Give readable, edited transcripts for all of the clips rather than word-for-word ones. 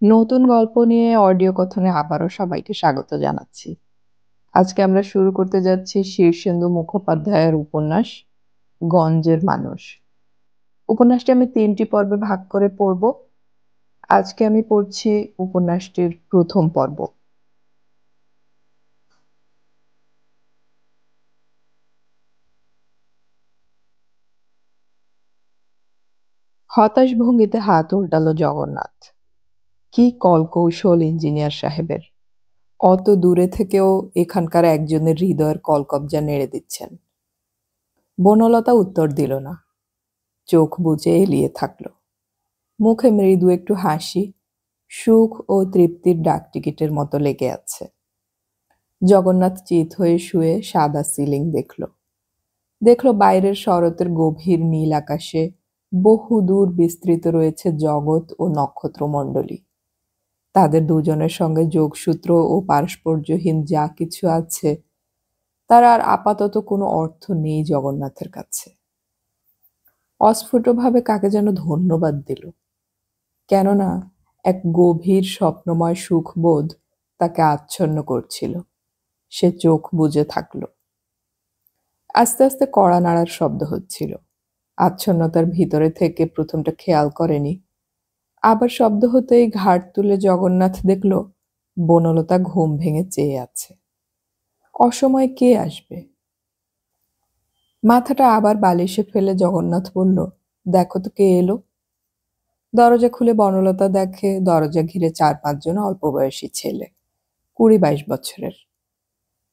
নতুন গল্প নিয়ে অডিও কথনে আবারও সবাইকে স্বাগত জানাচ্ছি। আজকে আমরা শুরু করতে যাচ্ছি শীর্ষেন্দু মুখোপাধ্যায়ের উপন্যাস গঞ্জের মানুষ। উপন্যাসটি আমি ৩টি পর্বে ভাগ করে পড়ব। আজকে আমি পড়ছি উপন্যাসটির প্রথম পর্ব। হতাশ ভঙ্গিতে হাত উল্টালো জগন্নাথ। কি কলকৌশল ইঞ্জিনিয়ার সাহেবের! অত দূরে থেকেও এখানকার একজনের হৃদয়ের কলকব্জা নেড়ে দিচ্ছেন। বনলতা উত্তর দিল না, চোখ বুজে এলিয়ে থাকলো। মুখে মৃদু একটু হাসি, সুখ ও তৃপ্তির ডাকটিকিটের মতো লেগে আছে। জগন্নাথ চিত হয়ে শুয়ে সাদা সিলিং দেখল বাইরের শরতের গভীর নীল আকাশে বহুদূর বিস্তৃত রয়েছে জগৎ ও নক্ষত্রমণ্ডলী। তাদের দুজনের সঙ্গে যোগসূত্র ও পারস্পর্যহীন যা কিছু আছে তার আর আপাতত কোনো অর্থ নেই জগন্নাথের কাছে। অস্ফুটভাবে কাকে যেন ধন্যবাদ দিল, কেননা এক গভীর স্বপ্নময় সুখবোধ তাকে আচ্ছন্ন করছিল। সে চোখ বুজে থাকল। আস্তে আস্তে কড়া নাড়ার শব্দ হচ্ছিল। আচ্ছন্নতার ভিতরে থেকে প্রথমটা খেয়াল করেনি। আবার শব্দ হতেই ঘাড় তুলে জগন্নাথ দেখল বনলতা ঘুম ভেঙে চেয়ে আছে। অসময়ে কে আসবে? মাথাটা আবার বালিশে ফেলে জগন্নাথ বলল, দেখো তো কে এলো। দরজা খুলে বনলতা দেখে দরজা ঘিরে ৪-৫ জন অল্প বয়সী ছেলে, ২০-২২ বছরের।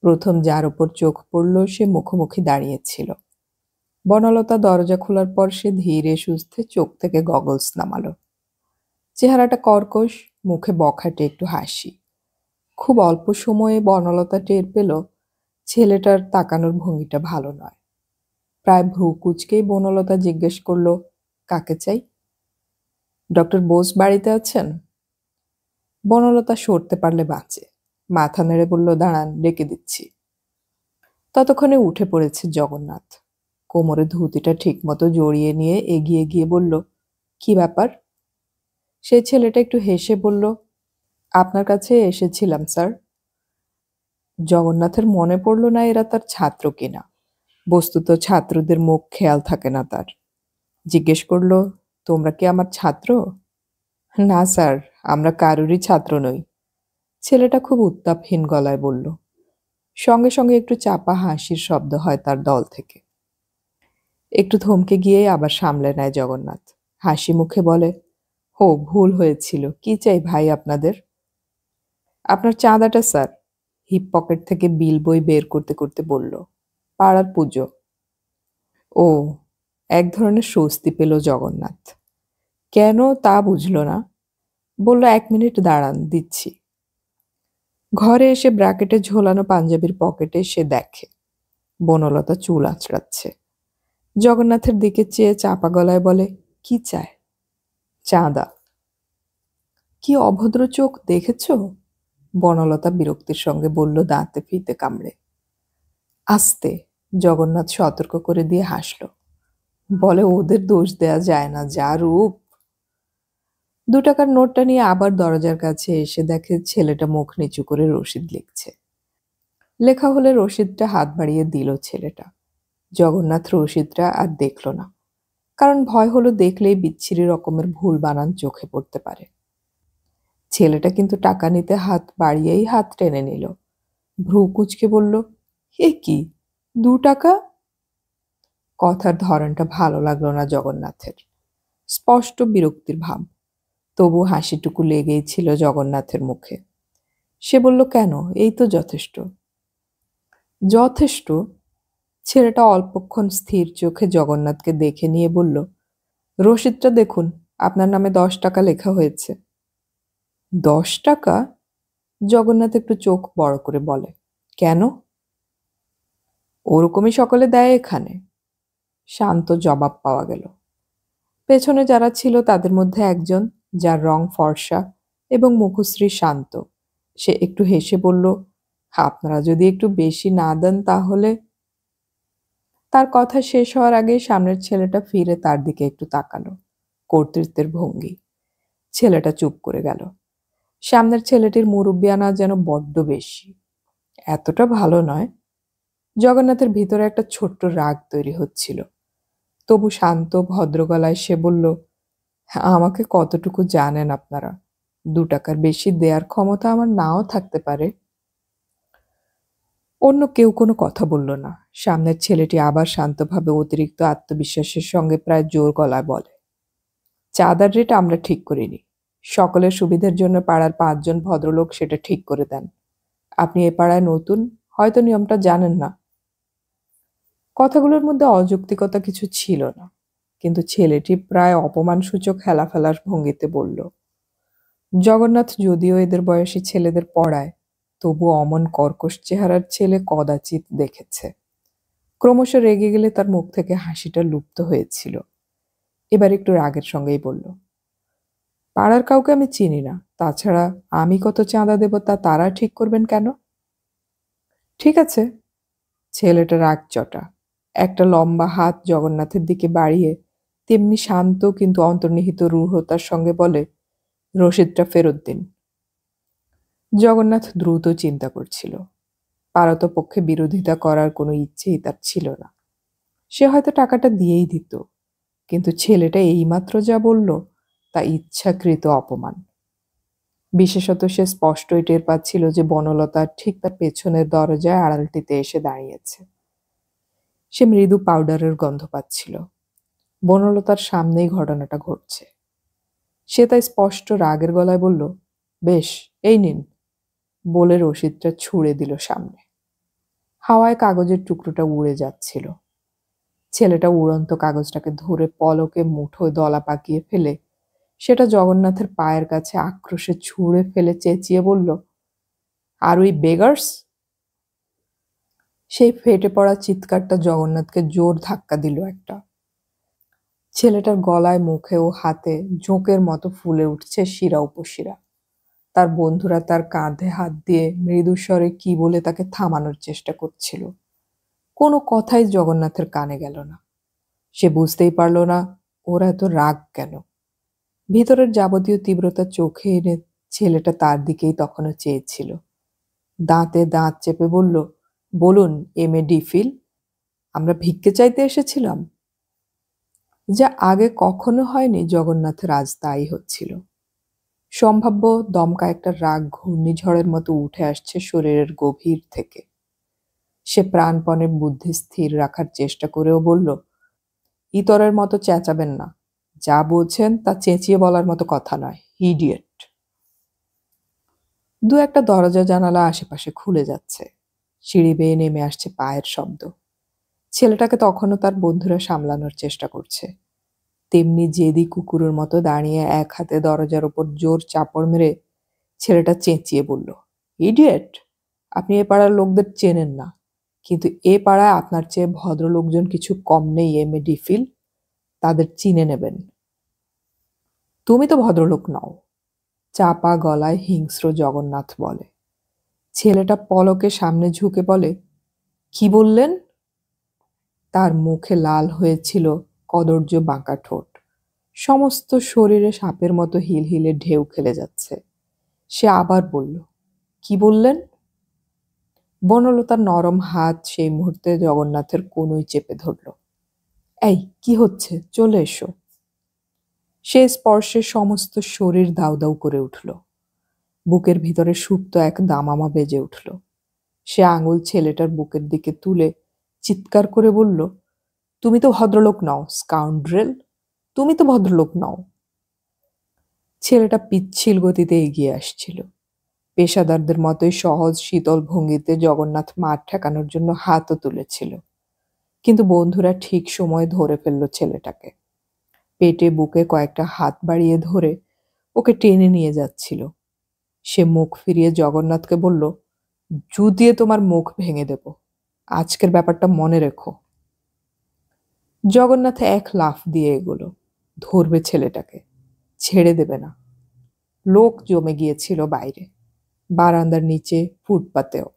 প্রথম যার উপর চোখ পড়ল সে মুখোমুখি দাঁড়িয়েছিল। বনলতা দরজা খোলার পর সে ধীরে সুস্থে চোখ থেকে গগলস নামালো। চেহারাটা কর্কশ, মুখে বখাটে একটু হাসি। খুব অল্প সময়ে বনলতা টের পেল ছেলেটার তাকানোর ভঙ্গিটা ভালো নয়। প্রায় ভ্রু কুঁচকেই বনলতা জিজ্ঞেস করল, কাকে চাই? ডক্টর বোস বাড়িতে আছেন? বনলতা সরতে পারলে বাঁচে। মাথা নেড়ে বলল, দাঁড়ান, ডেকে দিচ্ছি। ততক্ষণে উঠে পড়েছে জগন্নাথ। কোমরে ধুতিটা ঠিকমতো জড়িয়ে নিয়ে এগিয়ে গিয়ে বলল, কি ব্যাপার? সেই ছেলেটা একটু হেসে বলল, আপনার কাছে এসেছিলাম স্যার। জগন্নাথের মনে পড়ল না এরা তার ছাত্র কিনা। বস্তুত ছাত্রদের মুখ খেয়াল থাকে না তার। জিজ্ঞেস করল, তোমরা কি আমার ছাত্র? না স্যার, আমরা কারুরই ছাত্র নই। ছেলেটা খুব উত্তাপহীন গলায় বলল। সঙ্গে সঙ্গে একটু চাপা হাসির শব্দ হয় তার দল থেকে। একটু থমকে গিয়ে আবার সামলে নেয় জগন্নাথ। হাসি মুখে বলে, ও ভুল হয়েছিল, কি চাই ভাই আপনাদের? আপনার চাঁদাটা স্যার। হিপ পকেট থেকে বিল বই বের করতে করতে বলল, পাড়ার পুজো। ও, এক ধরনের স্বস্তি পেল জগন্নাথ। কেন তা বুঝল না। বলল, ১ মিনিট দাঁড়ান, দিচ্ছি। ঘরে এসে ব্র্যাকেটে ঝোলানো পাঞ্জাবির পকেটে সে দেখে বনলতা চুল আঁচড়াচ্ছে। জগন্নাথের দিকে চেয়ে চাপা গলায় বলে, কি চায়? চাঁদা। কি অভদ্র চোখ দেখেছ? বনলতা বিরক্তির সঙ্গে বলল, দাঁতে ফিতে কামড়ে। আস্তে, জগন্নাথ সতর্ক করে দিয়ে হাসল। বলে, ওদের দোষ দেয়া যায় না, যা রূপ। ২ টাকার নোটটা নিয়ে আবার দরজার কাছে এসে দেখে ছেলেটা মুখ নিচু করে রসিদ লিখছে। লেখা হলে রসিদটা হাত বাড়িয়ে দিল ছেলেটা। জগন্নাথ রসিদটা আর দেখল না, কারণ ভয় হলো দেখলেই বিচ্ছিরি রকমের ভুল বানান চোখে পড়তে পারে। ছেলেটা কিন্তু টাকা নিতে হাত বাড়িয়েই হাত টেনে নিল। ভ্রু কুঁচকে বলল, এ কি, ২ টাকা? কথার ধরনটা ভালো লাগলো না জগন্নাথের। স্পষ্ট বিরক্তির ভাব। তবু হাসিটুকু লেগেই ছিল জগন্নাথের মুখে। সে বলল, কেন, এই তো যথেষ্ট। যথেষ্ট? ছেলেটা অল্পক্ষণ স্থির চোখে জগন্নাথকে দেখে নিয়ে বলল, রসিদটা দেখুন, আপনার নামে ১০ টাকা লেখা হয়েছে। ১০ টাকা? জগন্নাথ একটু চোখ বড় করে বলে, কেন? ওরকমই সকলে দেয় এখানে। শান্ত জবাব পাওয়া গেল। পেছনে যারা ছিল তাদের মধ্যে একজন, যার রং ফর্সা এবং মুখশ্রী শান্ত, সে একটু হেসে বলল, আপনারা যদি একটু বেশি না দেন তাহলে। তার কথা শেষ হওয়ার আগেই সামনের ছেলেটা ফিরে তার দিকে একটু তাকালো, কর্তৃত্বের ভঙ্গি। ছেলেটা চুপ করে গেল। সামনের ছেলেটির মুরব্বিয়ানা যেন বড্ড বেশি। এতটা ভালো নয়। জগন্নাথের ভিতরে একটা ছোট্ট রাগ তৈরি হচ্ছিল। তবু শান্ত ভদ্র গলায় সে বলল, আমাকে কতটুকু জানেন আপনারা? 2 টাকার বেশি দেয়ার ক্ষমতা আমার নাও থাকতে পারে। অন্য কেউ কোনো কথা বলল না। সামনের ছেলেটি আবার শান্তভাবে অতিরিক্ত আত্মবিশ্বাসের সঙ্গে প্রায় জোর গলায় বলে, চাঁদার রেট আমরা ঠিক করিনি। সকলের সুবিধার জন্য পাড়ার 5 জন ভদ্রলোক সেটা ঠিক করে দেন। আপনি এ পাড়ায় নতুন, হয়তো নিয়মটা জানেন না। কথাগুলোর মধ্যে অযৌক্তিকতা কিছু ছিল না, কিন্তু ছেলেটি প্রায় অপমানসূচক হেলাফেলার ভঙ্গিতে বলল, জগন্নাথ যদিও এদের বয়সী ছেলেদের পড়ায়, তবু অমন কর্কশ চেহারার ছেলে কদাচিৎ দেখেছে। ক্রমশ রেগে গেলে তার মুখ থেকে হাসিটা লুপ্ত হয়েছিল। এবার একটু রাগের সঙ্গেই বলল, পাড়ার কাউকে আমি চিনি না, তাছাড়া আমি কত চাঁদা দেব তা তারা ঠিক করবেন কেন? ঠিক আছে। ছেলেটা রাগ চটা। একটা লম্বা হাত জগন্নাথের দিকে বাড়িয়ে তেমনি শান্ত কিন্তু অন্তর্নিহিত রূঢ়তার সঙ্গে বলে, রসিদটা ফেরত দিন। জগন্নাথ দ্রুত চিন্তা করছিল। পারতপক্ষে বিরোধিতা করার কোনো ইচ্ছেই তার ছিল না। সে হয়তো টাকাটা দিয়েই দিত, কিন্তু ছেলেটা এইমাত্র যা বলল তা ইচ্ছাকৃত অপমান। বিশেষত সে স্পষ্টই টের পাচ্ছিল যে বনলতা ঠিক তার পেছনের দরজায় আড়ালটিতে এসে দাঁড়িয়েছে। সে মৃদু পাউডারের গন্ধ পাচ্ছিল। বনলতার সামনেই ঘটনাটা ঘটছে। সে তাই স্পষ্ট রাগের গলায় বলল, বেশ, এই নিন, বলে রসিদটা ছুঁড়ে দিল সামনে। হাওয়ায় কাগজের টুকরোটা উড়ে যাচ্ছিল। ছেলেটা উড়ন্ত কাগজটাকে ধরে পলকে মুঠোয় দলা পাকিয়ে ফেলে সেটা জগন্নাথের পায়ের কাছে আক্রোশে ছুঁড়ে ফেলে চেঁচিয়ে বলল, আর ওই বেগার্স! সেই ফেটে পড়া চিৎকারটা জগন্নাথকে জোর ধাক্কা দিল একটা। ছেলেটার গলায়, মুখে ও হাতে ঝোঁকের মতো ফুলে উঠছে শিরা উপশিরা। তার বন্ধুরা তার কাঁধে হাত দিয়ে মৃদুস্বরে কি বলে তাকে থামানোর চেষ্টা করছিল। কোনো কথাই জগন্নাথের কানে গেল না। সে বুঝতেই পারল না ওরা এত রাগ কেন। ভিতরের যাবতীয় তীব্রতা চোখে এনে ছেলেটা তার দিকেই তখনও চেয়েছিল। দাঁতে দাঁত চেপে বলল, বলুন MA ফিল, আমরা ভিক্ষে চাইতে এসেছিলাম। যা আগে কখনো হয়নি জগন্নাথের আজ তাই হচ্ছিল। সম্ভাব্য দমকা একটা রাগ ঘূর্ণিঝড়ের মতো উঠে আসছে শরীরের গভীর থেকে। সে প্রাণপণে বুদ্ধি স্থির রাখার চেষ্টা করেও বলল, ইতরের মতো চেঁচাবেন না। যা বলছেন তা চেঁচিয়ে বলার মতো কথা নয়, ইডিয়েট। 2-একটা দরজা জানালা আশেপাশে খুলে যাচ্ছে। সিঁড়ি বেয়ে নেমে আসছে পায়ের শব্দ। ছেলেটাকে তখনও তার বন্ধুরা সামলানোর চেষ্টা করছে। তেমনি জেদি কুকুরের মতো দাঁড়িয়ে এক হাতে দরজার ওপর জোর চাপড় মেরে ছেলেটা চেঁচিয়ে বলল, ইডিয়েট! আপনি এ পাড়ার লোকদের চেনেন না, কিন্তু এ পাড়ায় আপনার চেয়ে ভদ্রলোকজন কিছু কম নেই MA ফিল, তাদের চিনে নেবেন। তুমি তো ভদ্রলোক নও, চাপা গলায় হিংস্র জগন্নাথ বলে। ছেলেটা পলকে সামনে ঝুঁকে বলে, কি বললেন? তার মুখে লাল হয়েছিল কদর্য বাঁকা ঠোঁট। সমস্ত শরীরে সাপের মতো হিলহিলে ঢেউ খেলে যাচ্ছে। সে আবার বলল, কি বললেন? বনলতার নরম হাত সেই মুহূর্তে জগন্নাথের কোনোই চেপে ধরল। এই কি হচ্ছে, চলে এসো। সে স্পর্শে সমস্ত শরীর দাউ দাউ করে উঠল। বুকের ভিতরে সুপ্ত এক দামামা বেজে উঠল। সে আঙুল ছেলেটার বুকের দিকে তুলে চিৎকার করে বলল, তুমি তো ভদ্রলোক নও, স্কাউন্ড্রেল! তুমি তো ভদ্রলোক নও। ছেলেটা পিচ্ছিল গতিতে এগিয়ে আসছিল। পেশাদারদের মতোই সহজ শীতল ভঙ্গিতে জগন্নাথ মাঠ ঠেকানোর জন্য হাতও তুলেছিল, কিন্তু বন্ধুরা ঠিক সময় ধরে ফেলল ছেলেটাকে। পেটে বুকে কয়েকটা হাত বাড়িয়ে ধরে ওকে টেনে নিয়ে যাচ্ছিল। সে মুখ ফিরিয়ে জগন্নাথকে বলল, জু দিয়ে তোমার মুখ ভেঙে দেব, আজকের ব্যাপারটা মনে রেখো। জগন্নাথ এক লাফ দিয়ে এগোলো, ধরবে ছেলেটাকে, ছেড়ে দেবে না। লোক জমে গিয়েছিল বাইরে, বারান্দার নিচে, ফুটপাতেও।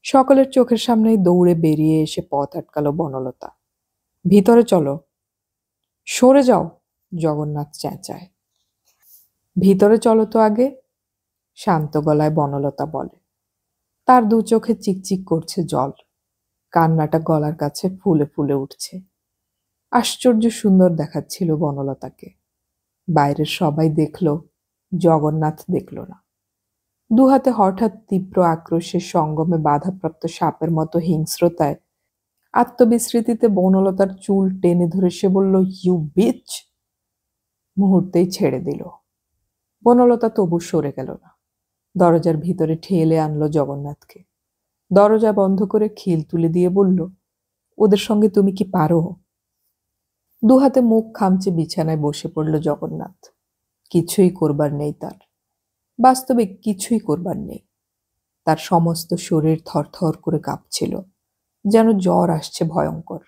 সকলের চোখের সামনেই দৌড়ে বেরিয়ে এসে পথ আটকালো বনলতা। ভিতরে চলো। সরে যাও, জগন্নাথ চেঁচায়। ভিতরে চলো তো আগে। শান্ত গলায় বনলতা বলে। তার দু চোখে চিকচিক করছে জল, কান্নাটা গলার কাছে ফুলে ফুলে উঠছে। আশ্চর্য সুন্দর দেখাচ্ছিল বনলতাকে। বাইরের সবাই দেখল, জগন্নাথ দেখল না। দুহাতে হঠাৎ তীব্র আক্রোশের সঙ্গমে বাধাপ্রাপ্ত সাপের মতো হিংস্রতায় আত্মবিস্মৃতিতে বনলতার চুল টেনে ধরে সে বলল, ইউ বিচ। মুহূর্তেই ছেড়ে দিল। বনলতা তবু সরে গেল না। দরজার ভিতরে ঠেলে আনলো জগন্নাথকে। দরজা বন্ধ করে খিল তুলে দিয়ে বলল, ওদের সঙ্গে তুমি কি পারো? দুহাতে মুখ খামচে বিছানায় বসে পড়ল জগন্নাথ। কিছুই করবার নেই তার। বাস্তবে কিছুই করবার নেই। তার সমস্ত শরীর থরথর করে কাঁপছিল, যেন জ্বর আসছে ভয়ঙ্কর।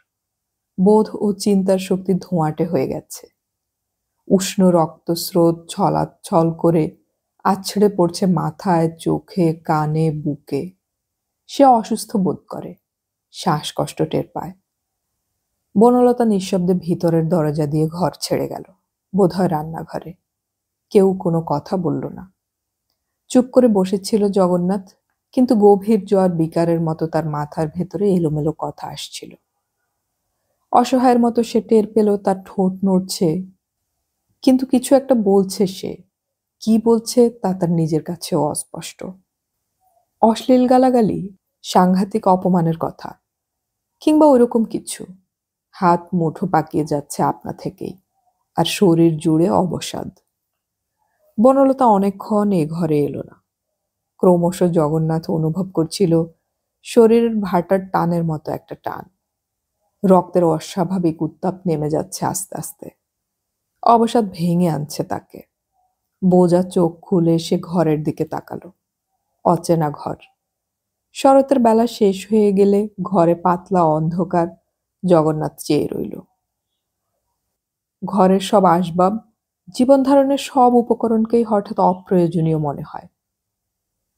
বোধ ও চিন্তার শক্তি ধোঁয়াটে হয়ে গেছে। উষ্ণ রক্তস্রোত ছলাছল করে আছড়ে পড়ছে মাথায়, চোখে, কানে, বুকে। সে অসুস্থ বোধ করে, শ্বাসকষ্ট টের পায়। বনলতা নিঃশব্দে ভিতরের দরজা দিয়ে ঘর ছেড়ে গেল, বোধহয় রান্নাঘরে। কেউ কোনো কথা বলল না। চুপ করে বসেছিল জগন্নাথ, কিন্তু গভীর জ্বর বিকারের মতো তার মাথার ভেতরে এলোমেলো কথা আসছিল। অসহায়ের মতো সে টের পেল তার ঠোঁট নড়ছে, কিন্তু কিছু একটা বলছে সে। কি বলছে তা তার নিজের কাছেও অস্পষ্ট। অশ্লীল গালাগালি, সাংঘাতিক অপমানের কথা, কিংবা ওইরকম কিছু। হাত মুঠো পাকিয়ে যাচ্ছে আপনা থেকেই, আর শরীর জুড়ে অবসাদ। বনলতা অনেকক্ষণ এ ঘরে এলো না। ক্রমশ জগন্নাথ অনুভব করছিল শরীরের ভাটার টানের মতো একটা টান। রক্তের অস্বাভাবিক উত্তাপ নেমে যাচ্ছে আস্তে আস্তে। অবসাদ ভেঙে আনছে তাকে। বোজা চোখ খুলে সে ঘরের দিকে তাকালো। অচেনা ঘর। শরতের বেলা শেষ হয়ে গেলে ঘরে পাতলা অন্ধকার। জগন্নাথ চেয়ে রইল। ঘরের সব আসবাব, জীবন ধারণের সব উপকরণকেই হঠাৎ অপ্রয়োজনীয় মনে হয়।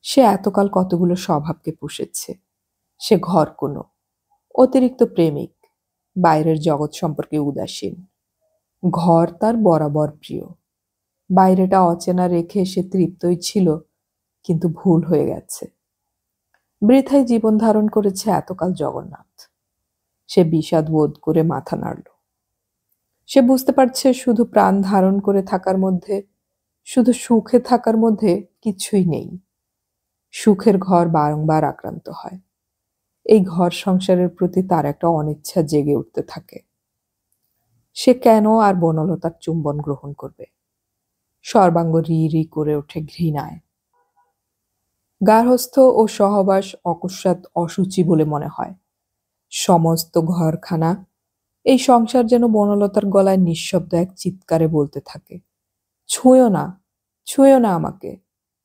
সে এতকাল কতগুলো স্বভাবকে পুষেছে। সে ঘর কোনো অতিরিক্ত প্রেমিক, বাইরের জগৎ সম্পর্কে উদাসীন। ঘর তার বরাবর প্রিয়। বাইরেটা অচেনা রেখে সে তৃপ্তই ছিল, কিন্তু ভুল হয়ে গেছে। বৃথায় জীবন ধারণ করেছে এতকাল জগন্নাথ। সে বিষাদ বোধ করে মাথা নাড়ল। সে বুঝতে পারছে শুধু প্রাণ ধারণ করে থাকার মধ্যে, শুধু সুখে থাকার মধ্যে কিছুই নেই। সুখের ঘর বারংবার আক্রান্ত হয়। এই ঘর সংসারের প্রতি তার একটা অনিচ্ছা জেগে উঠতে থাকে। সে কেন আর বনলতার চুম্বন গ্রহণ করবে? সর্বাঙ্গ রি রি করে ওঠে ঘৃণায়। গার্হস্থ্য ও সহবাস অকস্মাৎ অসুচি বলে মনে হয়। সমস্ত ঘরখানা, এই সংসার যেন বনলতার গলায় নিঃশব্দ এক চিৎকারে বলতে থাকে, ছুঁয়ো না, ছুঁয়ো না আমাকে,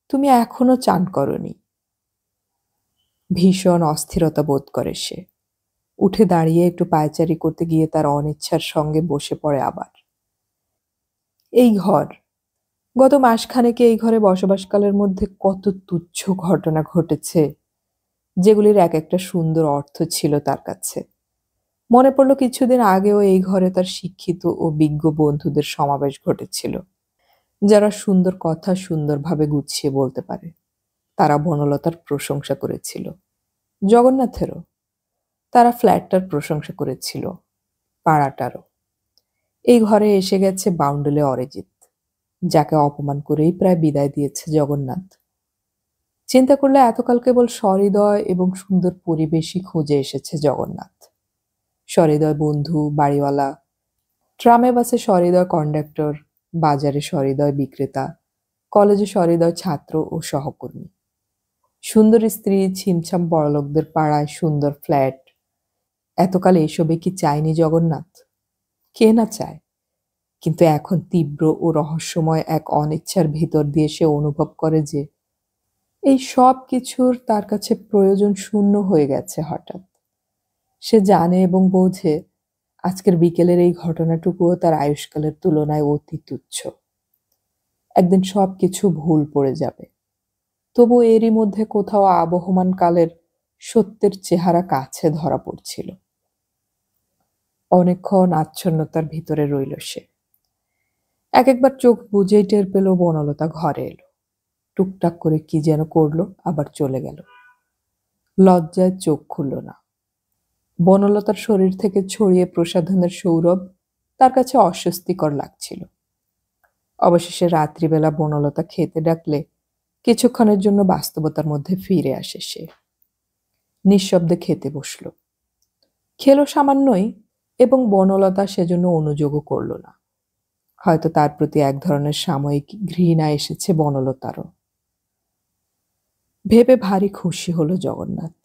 তুমি এখনো চান করনি। ভীষণ অস্থিরতা বোধ করে সে। উঠে দাঁড়িয়ে একটু পায়চারি করতে গিয়ে তার অনিচ্ছার সঙ্গে বসে পড়ে আবার। এই ঘর, গত মাসখানেকে এই ঘরে বসবাসকালের মধ্যে কত তুচ্ছ ঘটনা ঘটেছে, যেগুলির এক একটা সুন্দর অর্থ ছিল তার কাছে। মনে পড়ল কিছুদিন আগেও এই ঘরে তার শিক্ষিত ও বিজ্ঞ বন্ধুদের সমাবেশ ঘটেছিল, যারা সুন্দর কথা সুন্দরভাবে গুছিয়ে বলতে পারে। তারা বনলতার প্রশংসা করেছিল, জগন্নাথেরও। তারা ফ্ল্যাটটার প্রশংসা করেছিল, পাড়াটারও। এই ঘরে এসে গেছে বাউন্ডুলে অরিজিৎ, যাকে অপমান করেই প্রায় বিদায় দিয়েছে জগন্নাথ। চিন্তা করলে এতকাল কেবল সহৃদয় এবং সুন্দর পরিবেশই খুঁজে এসেছে জগন্নাথ। সহৃদয় বন্ধু, বাড়িওয়ালা, ট্রামে বাসে সহৃদয় কন্ডাক্টর, বাজারে সহৃদয় বিক্রেতা, কলেজে সহৃদয় ছাত্র ও সহকর্মী। সুন্দর স্ত্রী, ছিমছাম বড়লোকদের পাড়ায় সুন্দর ফ্ল্যাট। এতকাল এসবে কি চায়নি জগন্নাথ? কে না চায়? কিন্তু এখন তীব্র ও রহস্যময় এক অনিচ্ছার ভিতর দিয়ে সে অনুভব করে যে এই সব কিছুর তার কাছে প্রয়োজন শূন্য হয়ে গেছে হঠাৎ। সে জানে এবং বোঝে আজকের বিকেলের এই ঘটনাটুকুও তার আয়ুষ্কালের তুলনায় অতি তুচ্ছ। একদিন সব কিছু ভুল পড়ে যাবে। তবু এরই মধ্যে কোথাও আবহমান কালের সত্যের চেহারা কাছে ধরা পড়ছিল। অনেকক্ষণ আচ্ছন্নতার ভিতরে রইল সে। এক একবার চোখ বুজেই টের পেল বনলতা ঘরে এলো। টুকটাক করে কি যেন করলো, আবার চলে গেল। লজ্জায় চোখ খুলল না। বনলতার শরীর থেকে ছড়িয়ে প্রসাধনের সৌরভ তার কাছে অস্বস্তিকর লাগছিল। অবশেষে রাত্রিবেলা বনলতা খেতে ডাকলে কিছুক্ষণের জন্য বাস্তবতার মধ্যে ফিরে আসে সে। নিঃশব্দে খেতে বসল। খেলো সামান্যই, এবং বনলতা সেজন্য অনুযোগও করল না। হয়তো তার প্রতি এক ধরনের সাময়িক ঘৃণা এসেছে বনলতারও। ভেবে ভারী খুশি হলো জগন্নাথ।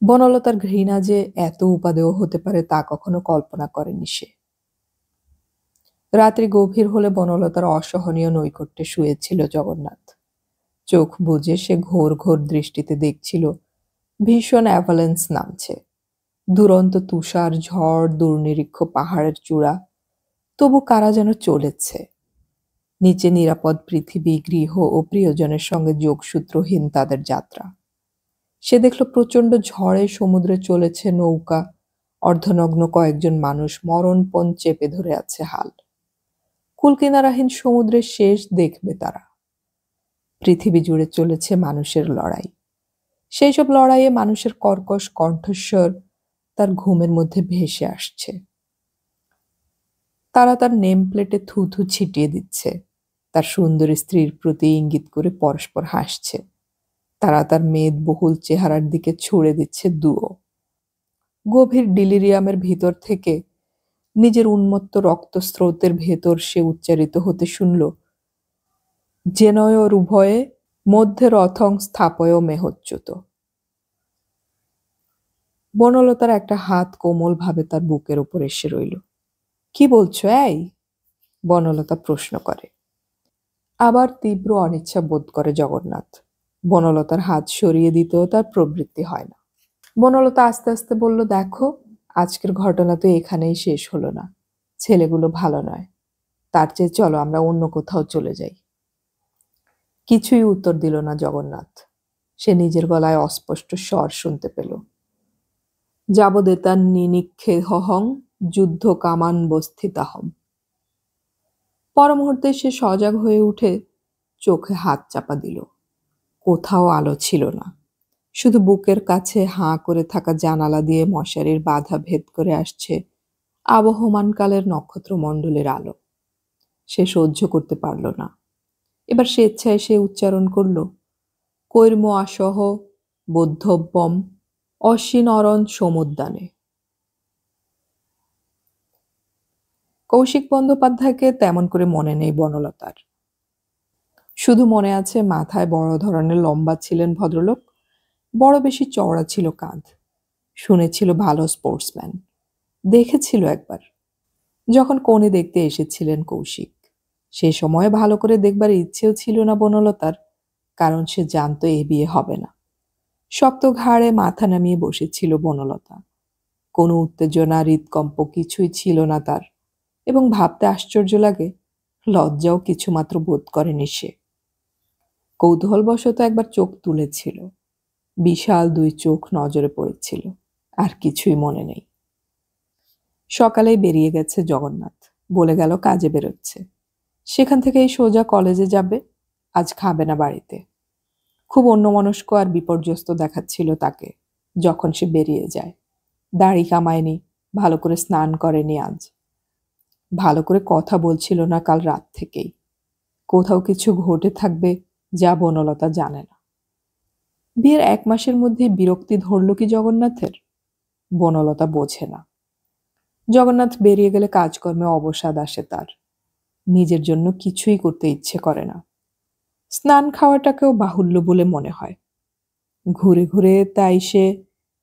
বনলতার ঘৃণা যে এত উপাদেয় হতে পারে তা কখনো কল্পনা করেনি সে। রাত্রি গভীর হলে বনলতার অসহনীয় নৈকট্যে শুয়েছিল জগন্নাথ। চোখ বুজে সে ঘোর ঘোর দৃষ্টিতে দেখছিল ভীষণ অ্যাভালেন্স নামছে। দুরন্ত তুষার ঝড়, দুর্নিরীক্ষ পাহাড়ের চূড়া, তবু কারা যেন চলেছে। নিচে নিরাপদ পৃথিবী, গৃহ ও প্রিয়জনের সঙ্গে যোগসূত্রহীন তাদের যাত্রা। সে দেখল প্রচণ্ড ঝড়ে সমুদ্রে চলেছে নৌকা, অর্ধনগ্ন কয়েকজন মানুষ মরণপণ চেপে ধরে আছে হাল। কুলকিনারাহীন সমুদ্রের শেষ দেখবে তারা। পৃথিবী জুড়ে চলেছে মানুষের লড়াই। সেই সব লড়াইয়ে মানুষের কর্কশ কণ্ঠস্বর তার ঘুমের মধ্যে ভেসে আসছে। তারা তার নেম প্লেটে থুথু ছিটিয়ে দিচ্ছে, তার সুন্দরী স্ত্রীর প্রতি ইঙ্গিত করে পরস্পর হাসছে। তারা তার মেদবহুল চেহারার দিকে ছুঁড়ে দিচ্ছে দুয়ো। গভীর ডিলিরিয়ামের ভিতর থেকে নিজের উন্মত্ত রক্তস্রোতের ভেতর সে উচ্চারিত হতে শুনল, জেনয়োর উভয়ে মধ্যে রথং স্থাপয় মেহচ্যুত। বনলতার একটা হাত কোমল ভাবে তার বুকের উপর এসে রইল। কি বলছো এই? বনলতা প্রশ্ন করে। আবার তীব্র অনিচ্ছা বোধ করে জগন্নাথ। বনলতার হাত সরিয়ে দিতেও তার প্রবৃত্তি হয় না। বনলতা আস্তে আস্তে বলল, দেখো, আজকের ঘটনা তো এখানেই শেষ হলো না। ছেলেগুলো ভালো নয়, তার চেয়ে চলো আমরা অন্য কোথাও চলে যাই। কিছুই উত্তর দিল না জগন্নাথ। সে নিজের গলায় অস্পষ্ট স্বর শুনতে পেল। যাবদেতান নিনিক্ষে হহং যুদ্ধ কামান বস্থিতাহম। পর মুহূর্তে সে সজাগ হয়ে উঠে চোখে হাত চাপা দিল। কোথাও আলো ছিল না, শুধু বুকের কাছে হাঁ করে থাকা জানালা দিয়ে মশারির বাধা ভেদ করে আসছে আবহমানকালের নক্ষত্রমণ্ডলের আলো। সে সহ্য করতে পারল না। এবার স্বেচ্ছায় সে উচ্চারণ করল, কৈর্ম আসহ বোদ্ধব্যম অশ্বিনরণ সমুদ্যানে। কৌশিক বন্দ্যোপাধ্যায়কে তেমন করে মনে নেই বনলতার। শুধু মনে আছে মাথায় বড় ধরনের লম্বা ছিলেন ভদ্রলোক, বড় বেশি চওড়া ছিল কাঁধ। শুনেছিল ভালো স্পোর্টসম্যান, দেখেছিল একবার যখন কনে দেখতে এসেছিলেন কৌশিক। সে সময় ভালো করে দেখবার ইচ্ছেও ছিল না বনলতার, কারণ সে জানতো এ বিয়ে হবে না। শক্ত ঘাড়ে মাথা নামিয়ে বসেছিল বনলতা। কোনো উত্তেজনা, হৃৎকম্প কিছুই ছিল না তার, এবং ভাবতে আশ্চর্য লাগে, লজ্জাও কিছুমাত্র বোধ করেনি সে। কৌতূহলবশত একবার চোখ তুলেছিল। বিশাল দুই চোখ নজরে পড়েছিল, আর কিছুই মনে নেই। সকালেই বেরিয়ে গেছে জগন্নাথ, বলে গেল কাজে বেরোচ্ছে। সেখান থেকেই সোজা কলেজে যাবে, আজ খাবে না বাড়িতে। খুব অন্যমনস্ক আর বিপর্যস্ত দেখাচ্ছিল তাকে যখন সে বেরিয়ে যায়। দাড়ি কামায়নি, ভালো করে স্নান করেনি আজ, ভালো করে কথা বলছিল না কাল রাত থেকেই। কোথাও কিছু ঘটে থাকবে যা বনলতা জানে না। বিয়ের 1 মাসের মধ্যে বিরক্তি ধরল কি জগন্নাথের? বনলতা বোঝে না। জগন্নাথ বেরিয়ে গেলে কাজকর্মে অবসাদ আসে তার। নিজের জন্য কিছুই করতে ইচ্ছে করে না। স্নান খাওয়াটাকেও বাহুল্য বলে মনে হয়। ঘুরে ঘুরে তাই সে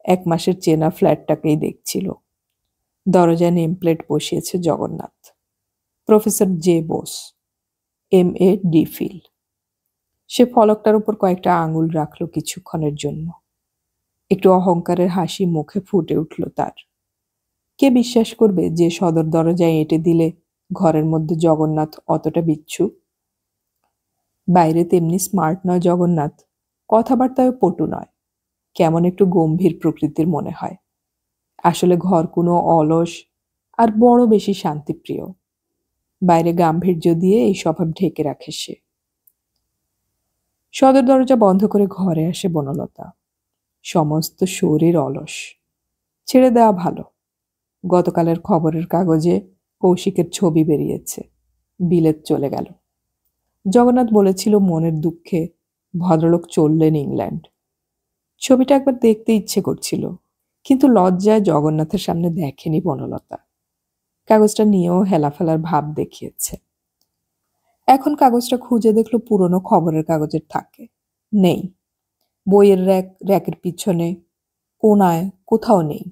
1 মাসের চেনা ফ্ল্যাটটাকেই দেখছিল। দরজায় নেম প্লেট বসিয়েছে Jagannath, professor J Bose, MA DPhil। সে ফলকটার উপর কয়েকটা আঙুল রাখল কিছুক্ষণের জন্য। একটু অহংকারের হাসি মুখে ফুটে উঠল তার। কে বিশ্বাস করবে যে সদর দরজায় এঁটে দিলে ঘরের মধ্যে জগন্নাথ অতটা বিচ্ছু? বাইরে তেমনি স্মার্ট নয় জগন্নাথ, কথাবার্তায় পটু নয়, কেমন একটু গম্ভীর প্রকৃতির মনে হয়। আসলে ঘর কোনো অলস আর বড় বেশি শান্তিপ্রিয়। বাইরে গাম্ভীর্য দিয়ে এই স্বভাব ঢেকে রাখে সে। সদর দরজা বন্ধ করে ঘরে আসে বনলতা। সমস্ত শরীর অলস। ছেড়ে দেওয়া ভালো। গতকালের খবরের কাগজে কৌশিকের ছবি বেরিয়েছে। বিলেত চলে গেল। জগন্নাথ বলেছিল মনের দুঃখে ভদ্রলোক চললেন ইংল্যান্ড। ছবিটা একবার দেখতে ইচ্ছে করছিল, কিন্তু লজ্জায় জগন্নাথের সামনে দেখেনি বনলতা। কাগজটা নিয়েও হেলাফেলার ভাব দেখিয়েছে। এখন কাগজটা খুঁজে দেখলো পুরনো খবরের কাগজের থাকে। নেই। বইয়ের র্যাকের পিছনে কোনায় কোথাও নেই।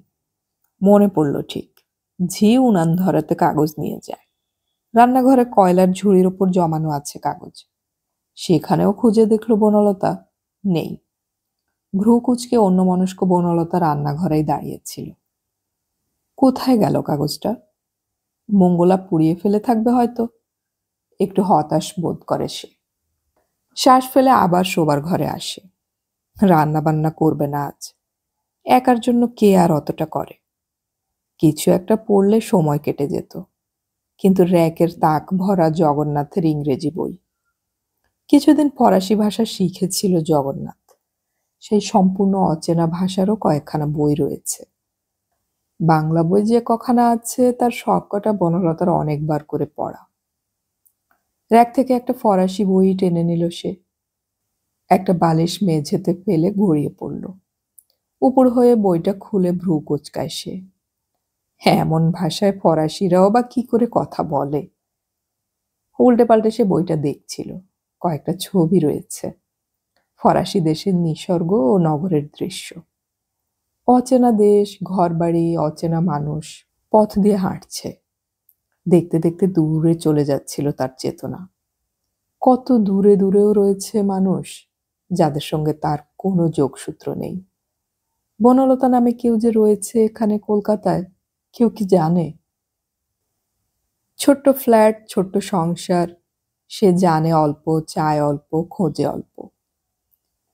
মনে পড়ল ঠিক। ঝি উনান ধরাতে কাগজ নিয়ে যায়। রান্নাঘরে কয়লার ঝুড়ির ওপর জমানো আছে কাগজ। সেখানেও খুঁজে দেখল বনলতা। নেই। ভ্রু কুচকে অন্যমনস্ক বনলতা রান্নাঘরেই দাঁড়িয়েছিল। কোথায় গেল কাগজটা? মঙ্গলা পুড়িয়ে ফেলে থাকবে হয়তো। একটু হতাশ বোধ করে সে। শ্বাস ফেলে আবার শোবার ঘরে আসে। রান্না বান্না করবে না আজ। একার জন্য কে আর অতটা করে? কিছু একটা পড়লে সময় কেটে যেত। কিন্তু র্যাকের তাক ভরা জগন্নাথের ইংরেজি বই। কিছুদিন ফরাসি ভাষা শিখেছিল জগন্নাথ। সেই সম্পূর্ণ অচেনা ভাষারও কয়েকখানা বই রয়েছে। বাংলা বই যে কখানা আছে তার সবকটা বনলতার অনেকবার করে পড়া। র্যাক থেকে একটা ফরাসি বই টেনে নিল সে। একটা বালিশ মেঝেতে ফেলে গড়িয়ে পড়ল। উপর হয়ে বইটা খুলে ভ্রু কোচকায় সে। এমন ভাষায় ফরাসিরাও বা কি করে কথা বলে? উল্টে পাল্টে সে বইটা দেখছিল। কয়েকটা ছবি রয়েছে। ফরাসি দেশের নিসর্গ ও নগরের দৃশ্য। অচেনা দেশ, ঘরবাড়ি, অচেনা মানুষ পথ দিয়ে হাঁটছে। দেখতে দেখতে দূরে চলে যাচ্ছিল তার চেতনা। কত দূরে দূরেও রয়েছে মানুষ, যাদের সঙ্গে তার কোনো যোগসূত্র নেই। বনলতা নামে কেউ যে রয়েছে এখানে কলকাতায়, কেউ কি জানে? ছোট্ট ফ্ল্যাট, ছোট্ট সংসার, সে জানে অল্প, চায় অল্প, খোঁজে অল্প।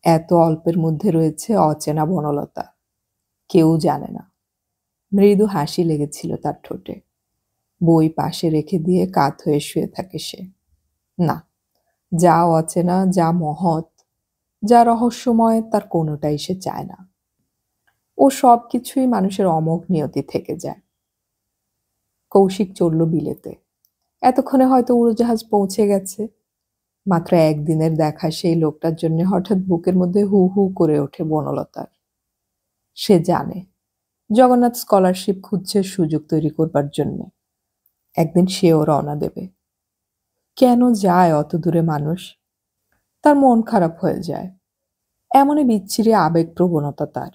এত অল্পের মধ্যে রয়েছে অচেনা বনলতা। কেউ জানে না। মৃদু হাসি লেগেছিল তার ঠোঁটে। বই পাশে রেখে দিয়ে কাত হয়ে শুয়ে থাকে সে। না, যা অচেনা, যা মহৎ, যা রহস্যময়, তার কোনোটাই সে চায় না। ও সব কিছুই মানুষের অমোঘ নিয়তি থেকে যায়। কৌশিক চলল বিলেতে। এতক্ষণে হয়তো উড়োজাহাজ পৌঁছে গেছে। মাত্র একদিনের দেখা সেই লোকটার জন্য হঠাৎ বুকের মধ্যে হু হু করে ওঠে বনলতার। সে জানে জগন্নাথ স্কলারশিপ খুঁজছে সুযোগ তৈরি করবার জন্য। একদিন সেও রওনা দেবে। কেন যায় অত দূরে মানুষ? তার মন খারাপ হয়ে যায়। এমনই বিচ্ছিরি আবেগ প্রবণতা তার।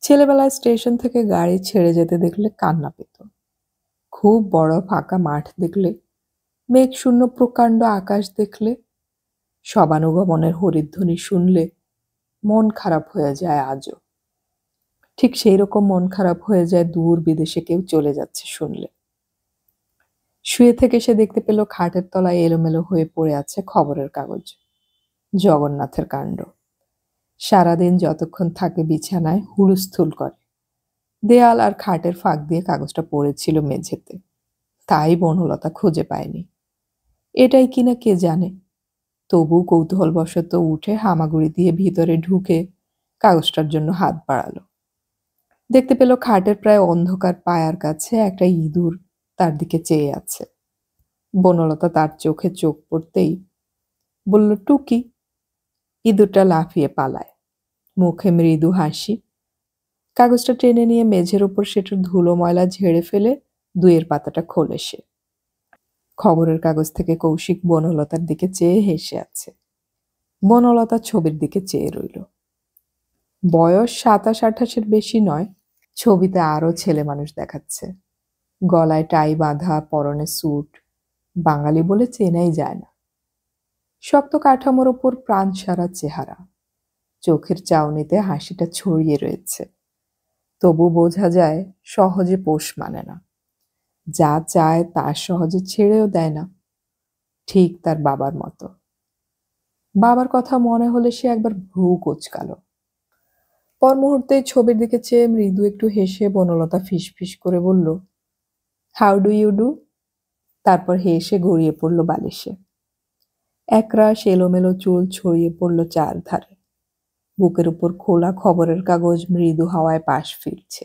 ছেলেবেলায় স্টেশন থেকে গাড়ি ছেড়ে যেতে দেখলে কান্না পেত। খুব বড় ফাঁকা মাঠ দেখলে, মেঘ শূন্য প্রকাণ্ড আকাশ দেখলে, শবানুগমনের হরিধ্বনি শুনলে মন খারাপ হয়ে যায় আজও। ঠিক সেই রকম মন খারাপ হয়ে যায় দূর বিদেশে কেউ চলে যাচ্ছে শুনলে। শুয়ে থেকে সে দেখতে পেল খাটের তলায় এলোমেলো হয়ে পড়ে আছে খবরের কাগজ। জগন্নাথের কাণ্ড। সারাদিন যতক্ষণ থাকে বিছানায় হুলস্থুল করে। দেয়াল আর খাটের ফাঁক দিয়ে কাগজটা পড়েছিল মেঝেতে। তাই বনলতা খুঁজে পায়নি। এটাই কিনা কে জানে। তবু কৌতূহলবশত উঠে হামাগুড়ি দিয়ে ভিতরে ঢুকে কাগজটার জন্য হাত বাড়ালো। দেখতে পেল খাটের প্রায় অন্ধকার পায়ার কাছে একটা ইঁদুর তার দিকে চেয়ে আছে। বনলতা তার চোখে চোখ পড়তেই বলল, টুকি। ইঁদুরটা লাফিয়ে পালায়। মুখে মৃদু হাসি। কাগজটা টেনে নিয়ে মেঝের ওপর সেটার ধুলো ময়লা ঝেড়ে ফেলে দুইয়ের পাতাটা খোলে সে। খবরের কাগজ থেকে কৌশিক বনলতার দিকে চেয়ে হেসে আছে। বনলতা ছবির দিকে চেয়ে রইল। বয়স 27-28-এর বেশি নয়। ছবিতে আরো ছেলে মানুষ দেখাচ্ছে। গলায় টাই বাঁধা, পরনে স্যুট। বাঙালি বলে চেনাই যায় না। শক্ত কাঠামোর ওপর প্রাণ সারা চেহারা। চোখের চাউনিতে হাসিটা ছড়িয়ে রয়েছে। তবু বোঝা যায় সহজে পোষ মানে না। যা চায় তা সহজে ছেড়েও দেয় না। ঠিক তার বাবার মতো। বাবার কথা মনে হলে সে একবার ভ্রু কোচকাল। পর মুহূর্তে ছবির দিকে চেয়ে মৃদু একটু হেসে বনলতা ফিসফিস করে বলল, হাউ ডু ইউ ডু? তারপর হেসে গড়িয়ে পড়ল বালিশে। একরাশ এলোমেলো চুল ছড়িয়ে পড়ল চারধারে। বুকের উপর খোলা খবরের কাগজ মৃদু হাওয়ায় পাশ ফিরছে।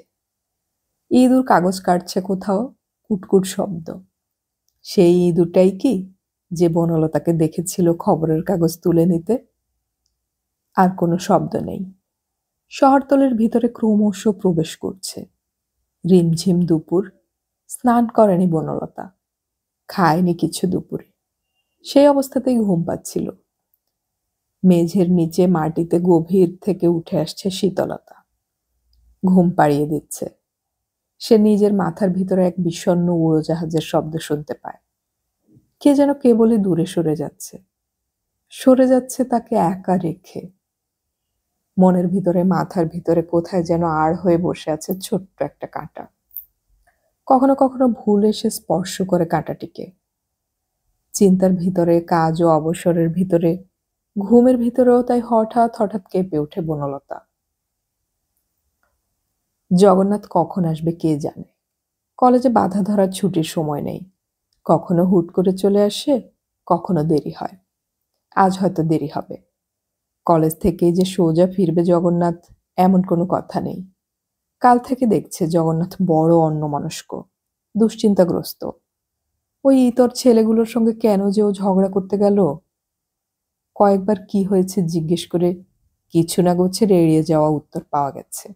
ইঁদুর কাগজ কাটছে কোথাও, কুটকুট শব্দ। সেই ইঁদুরটাই কি যে বনলতাকে দেখেছিল খবরের কাগজ তুলে নিতে? আর কোনো শব্দ নেই। শহরতলির ভিতরে ক্রমশ প্রবেশ করছে। রিমঝিম দুপুর। স্নান করেনি বনলতা, খায়নি কিছু দুপুরে। সেই অবস্থাতেই ঘুম পাচ্ছিল। মেঝের নিচে মাটিতে গভীর থেকে উঠে আসছে শীতলতা, ঘুম পাড়িয়ে দিচ্ছে। সে নিজের মাথার ভিতরে এক বিষণ্ণ উড়োজাহাজের শব্দ শুনতে পায়। কে যেন কেবলই দূরে সরে যাচ্ছে, সরে যাচ্ছে তাকে একা রেখে। মনের ভিতরে, মাথার ভিতরে কোথায় যেন আড় হয়ে বসে আছে ছোট্ট একটা কাঁটা। কখনো কখনো ভুল এসে স্পর্শ করে কাঁটাটিকে। চিন্তার ভিতরে, কাজ ও অবসরের ভিতরে, ঘুমের ভিতরেও তাই হঠাৎ হঠাৎ কেঁপে ওঠে বনলতা। জগন্নাথ কখন আসবে কে জানে। কলেজে বাধা ধরার ছুটির সময় নেই। কখনো হুট করে চলে আসে, কখনো দেরি হয়। আজ হয়তো দেরি হবে। কলেজ থেকেই যে সোজা ফিরবে জগন্নাথ, এমন কোনো কথা নেই। কাল থেকে দেখছে জগন্নাথ বড় অন্যমনস্ক, দুশ্চিন্তাগ্রস্ত। ওই ইতর ছেলেগুলোর সঙ্গে কেন যে ও ঝগড়া করতে গেল। কয়েকবার কি হয়েছে জিজ্ঞেস করে কিছু না গোছের এড়িয়ে যাওয়া উত্তর পাওয়া গেছে।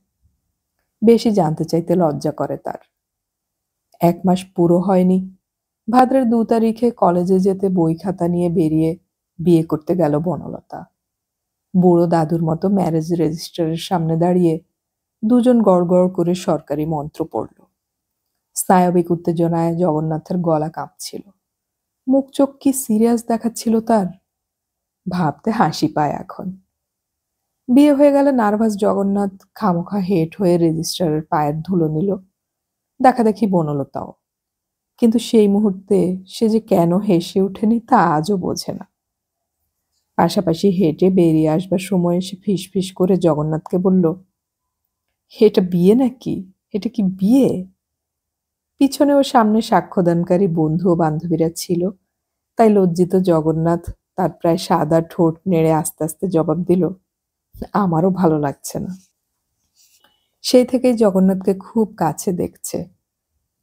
বেশি জানতে চাইতে লজ্জা করে তার। 1 মাস পুরো হয়নি, ভাদ্রের 2 তারিখে কলেজে যেতে বই খাতা নিয়ে বেরিয়ে বিয়ে করতে গেল বনলতা। বুড়ো দাদুর মতো ম্যারেজ রেজিস্টারের সামনে দাঁড়িয়ে দুজন গড়গড় করে সরকারি মন্ত্র পড়ল। স্নায়বিক উত্তেজনায় জগন্নাথের গলা কাঁপছিল। মুখ চোখ কি সিরিয়াস দেখাচ্ছিল তার। ভাবতে হাসি পায় এখন। বিয়ে হয়ে গেলে নার্ভাস জগন্নাথ খামোখা হেঁট হয়ে রেজিস্ট্রারের পায়ের ধুলো নিল। দেখা দেখি বনলতাও। কিন্তু সেই মুহূর্তে সে যে কেন হেসে ওঠেনি তা আজও বোঝে না। পাশাপাশি হেঁটে বেরিয়ে আসবার সময় সে ফিসফিস করে জগন্নাথকে বলল, এটা বিয়ে নাকি? এটা কি বিয়ে? পিছনে ও সামনে সাক্ষ্যদানকারী বন্ধু ও বান্ধবীরা ছিল, তাই লজ্জিত জগন্নাথ তার প্রায় সাদা ঠোঁট নেড়ে আস্তে আস্তে জবাব দিল, আমারও ভালো লাগছে না। সেই থেকেই জগন্নাথকে খুব কাছে দেখছে।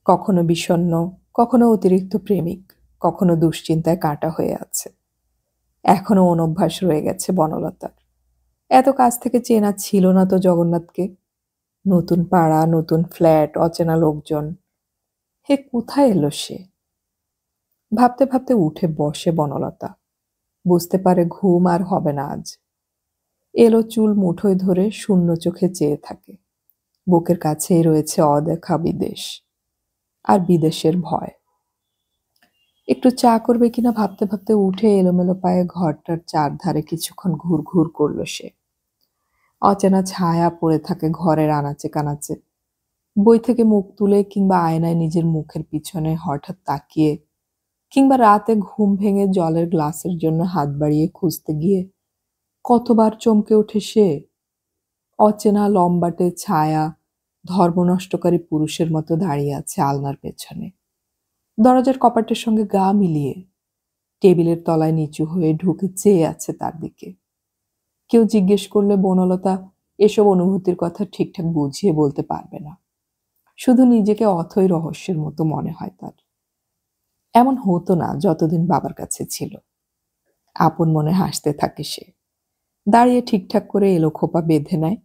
কখনো বিষণ্ণ, কখনো অতিরিক্ত প্রেমিক, কখনো দুশ্চিন্তায় কাটা হয়ে আছে। এখনো অনভ্যাস রয়ে গেছে বনলতার। এত কাছ থেকে চেনা ছিল না তো জগন্নাথকে। নতুন পাড়া, নতুন ফ্ল্যাট, অচেনা লোকজন। হে কোথায় এলো সে? ভাবতে ভাবতে উঠে বসে বনলতা। বুঝতে পারে ঘুম আর হবে না আজ। এলো চুল মুঠোয় ধরে শূন্য চোখে চেয়ে থাকে। বুকের কাছেই রয়েছে অদেখা বিদেশ, আর বিদেশের ভয়। একটু চা করবে কিনা ভাবতে ভাবতে উঠে এলোমেলো পায়ে ঘরটার চারধারে কিছুক্ষণ ঘুর ঘুর করল সে। অচেনা ছায়া পড়ে থাকে ঘরের আনাচে কানাচে। বই থেকে মুখ তুলে কিংবা আয়নায় নিজের মুখের পিছনে হঠাৎ তাকিয়ে, কিংবা রাতে ঘুম ভেঙে জলের গ্লাসের জন্য হাত বাড়িয়ে খুঁজতে গিয়ে কতবার চমকে ওঠে সে। অচেনা লম্বাটে ছায়া ধর্মনষ্টকারী পুরুষের মতো দাঁড়িয়ে আছে আলনার পেছনে, দরজার কপাটের সঙ্গে গা মিলিয়ে। টেবিলের তলায় নিচু হয়ে ঢুকে চেয়ে আছে তার দিকে। কেউ জিজ্ঞেস করলে বনলতা এসব অনুভূতির কথা ঠিকঠাক বুঝিয়ে বলতে পারবে না। শুধু নিজেকে অথৈ রহস্যের মতো মনে হয় তার। এমন হতো না যতদিন বাবার কাছে ছিল। আপন মনে হাসতে থাকে সে। দাঁড়িয়ে ঠিকঠাক করে এলো খোপা বেঁধে নেয়।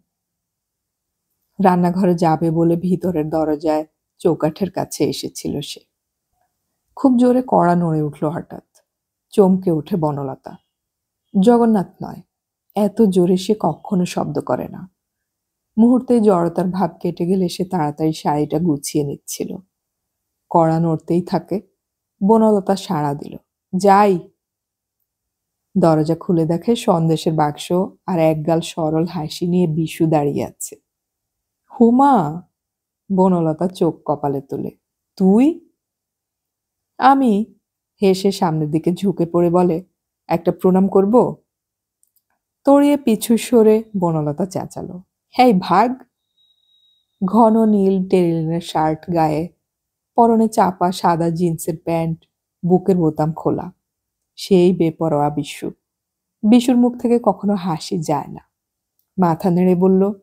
রান্নাঘরে যাবে বলে ভিতরের দরজায় চৌকাঠের কাছে এসেছিল সে। খুব জোরে কড়া নড়ে উঠল হঠাৎ। চমকে ওঠে বনলতা। জগন্নাথ নয়, এত জোরে সে কখনো শব্দ করে না। মুহূর্তে জড়তার ভাব কেটে গেলে সে তাড়াতাড়ি শাড়িটা গুছিয়ে নিচ্ছিল। কড়া নড়তেই থাকে। বনলতা সাড়া দিল, যাই। দরজা খুলে দেখে সন্দেশের বাক্স আর একগাল সরল হাসি নিয়ে বিশু দাঁড়িয়ে আছে। হুমা! বনলতা চোখ কপালে তোলে, তুই? আমি। হেসে সামনের দিকে ঝুঁকে পড়ে বলে, একটা প্রণাম করব? তড়িয়ে পিছু সরে বনলতা চেঁচালো, হেই ভাগ! ঘন নীল টেরিলিনের শার্ট গায়ে, পরনে চাপা সাদা জিন্সের প্যান্ট, বুকের বোতাম খোলা। সেই বেপরোয়া বিশু। বিশুর মুখ থেকে কখনো হাসি যায় না। মাথা নেড়ে বলল,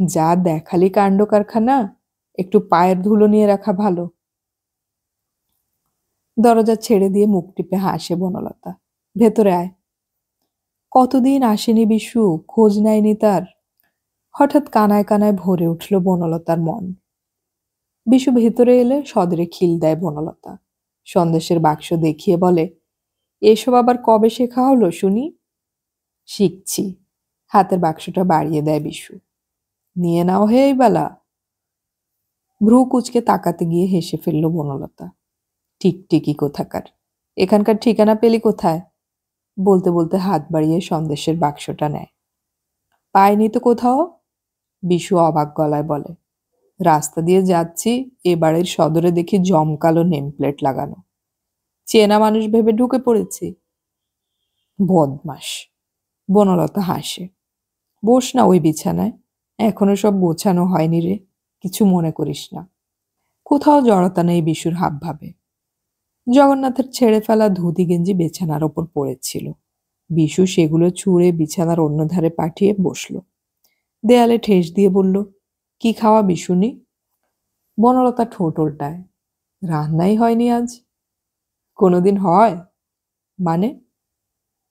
যা দেখালি কাণ্ড কারখানা, একটু পায়ের ধুলো নিয়ে রাখা ভালো। দরজা ছেড়ে দিয়ে মুখ টিপে হাসে বনলতা। ভেতরে আয়। কতদিন আসেনি বিশু, খোঁজ নেয়নি তার। হঠাৎ কানায় কানায় ভরে উঠল বনলতার মন। বিশু ভেতরে এলে সদরে খিল দেয় বনলতা। সন্দেশের বাক্স দেখিয়ে বলে, এসব আবার কবে শেখা হলো শুনি? শিখছি। হাতের বাক্সটা বাড়িয়ে দেয় বিশু। নিয়ে নাও হে এই বেলা। ভ্রু কুচকে তাকাতে গিয়ে হেসে ফেলল বনলতা। টিকটিকি কোথাকার, এখানকার ঠিকানা পেলি কোথায়? বলতে বলতে হাত বাড়িয়ে সন্দেশের বাক্সটা নেয়। পাইনি তো কোথাও। বিশু অবাক গলায় বলে, রাস্তা দিয়ে যাচ্ছি, এ বাড়ির সদরে দেখি জমকালো নেম প্লেট লাগানো। চেনা মানুষ ভেবে ঢুকে পড়েছি। বদমাস। বনলতা হাসে। বস না ওই বিছানায়, এখনো সব গোছানো হয়নি রে, কিছু মনে করিস না। কোথাও জড়তা নেই বিশুর হাব ভাবে। জগন্নাথের ছেড়ে ফেলা ধুতি গেঞ্জি বিছানার ওপর পড়েছিল। বিশু সেগুলো ছুঁড়ে বিছানার অন্য ধারে পাঠিয়ে বসল। দেয়ালে ঠেস দিয়ে বলল, কি খাওয়া বিশুনি? বনলতা ঠোঁট উল্টায়। রান্নাই হয়নি আজ। কোনোদিন হয়? মানে?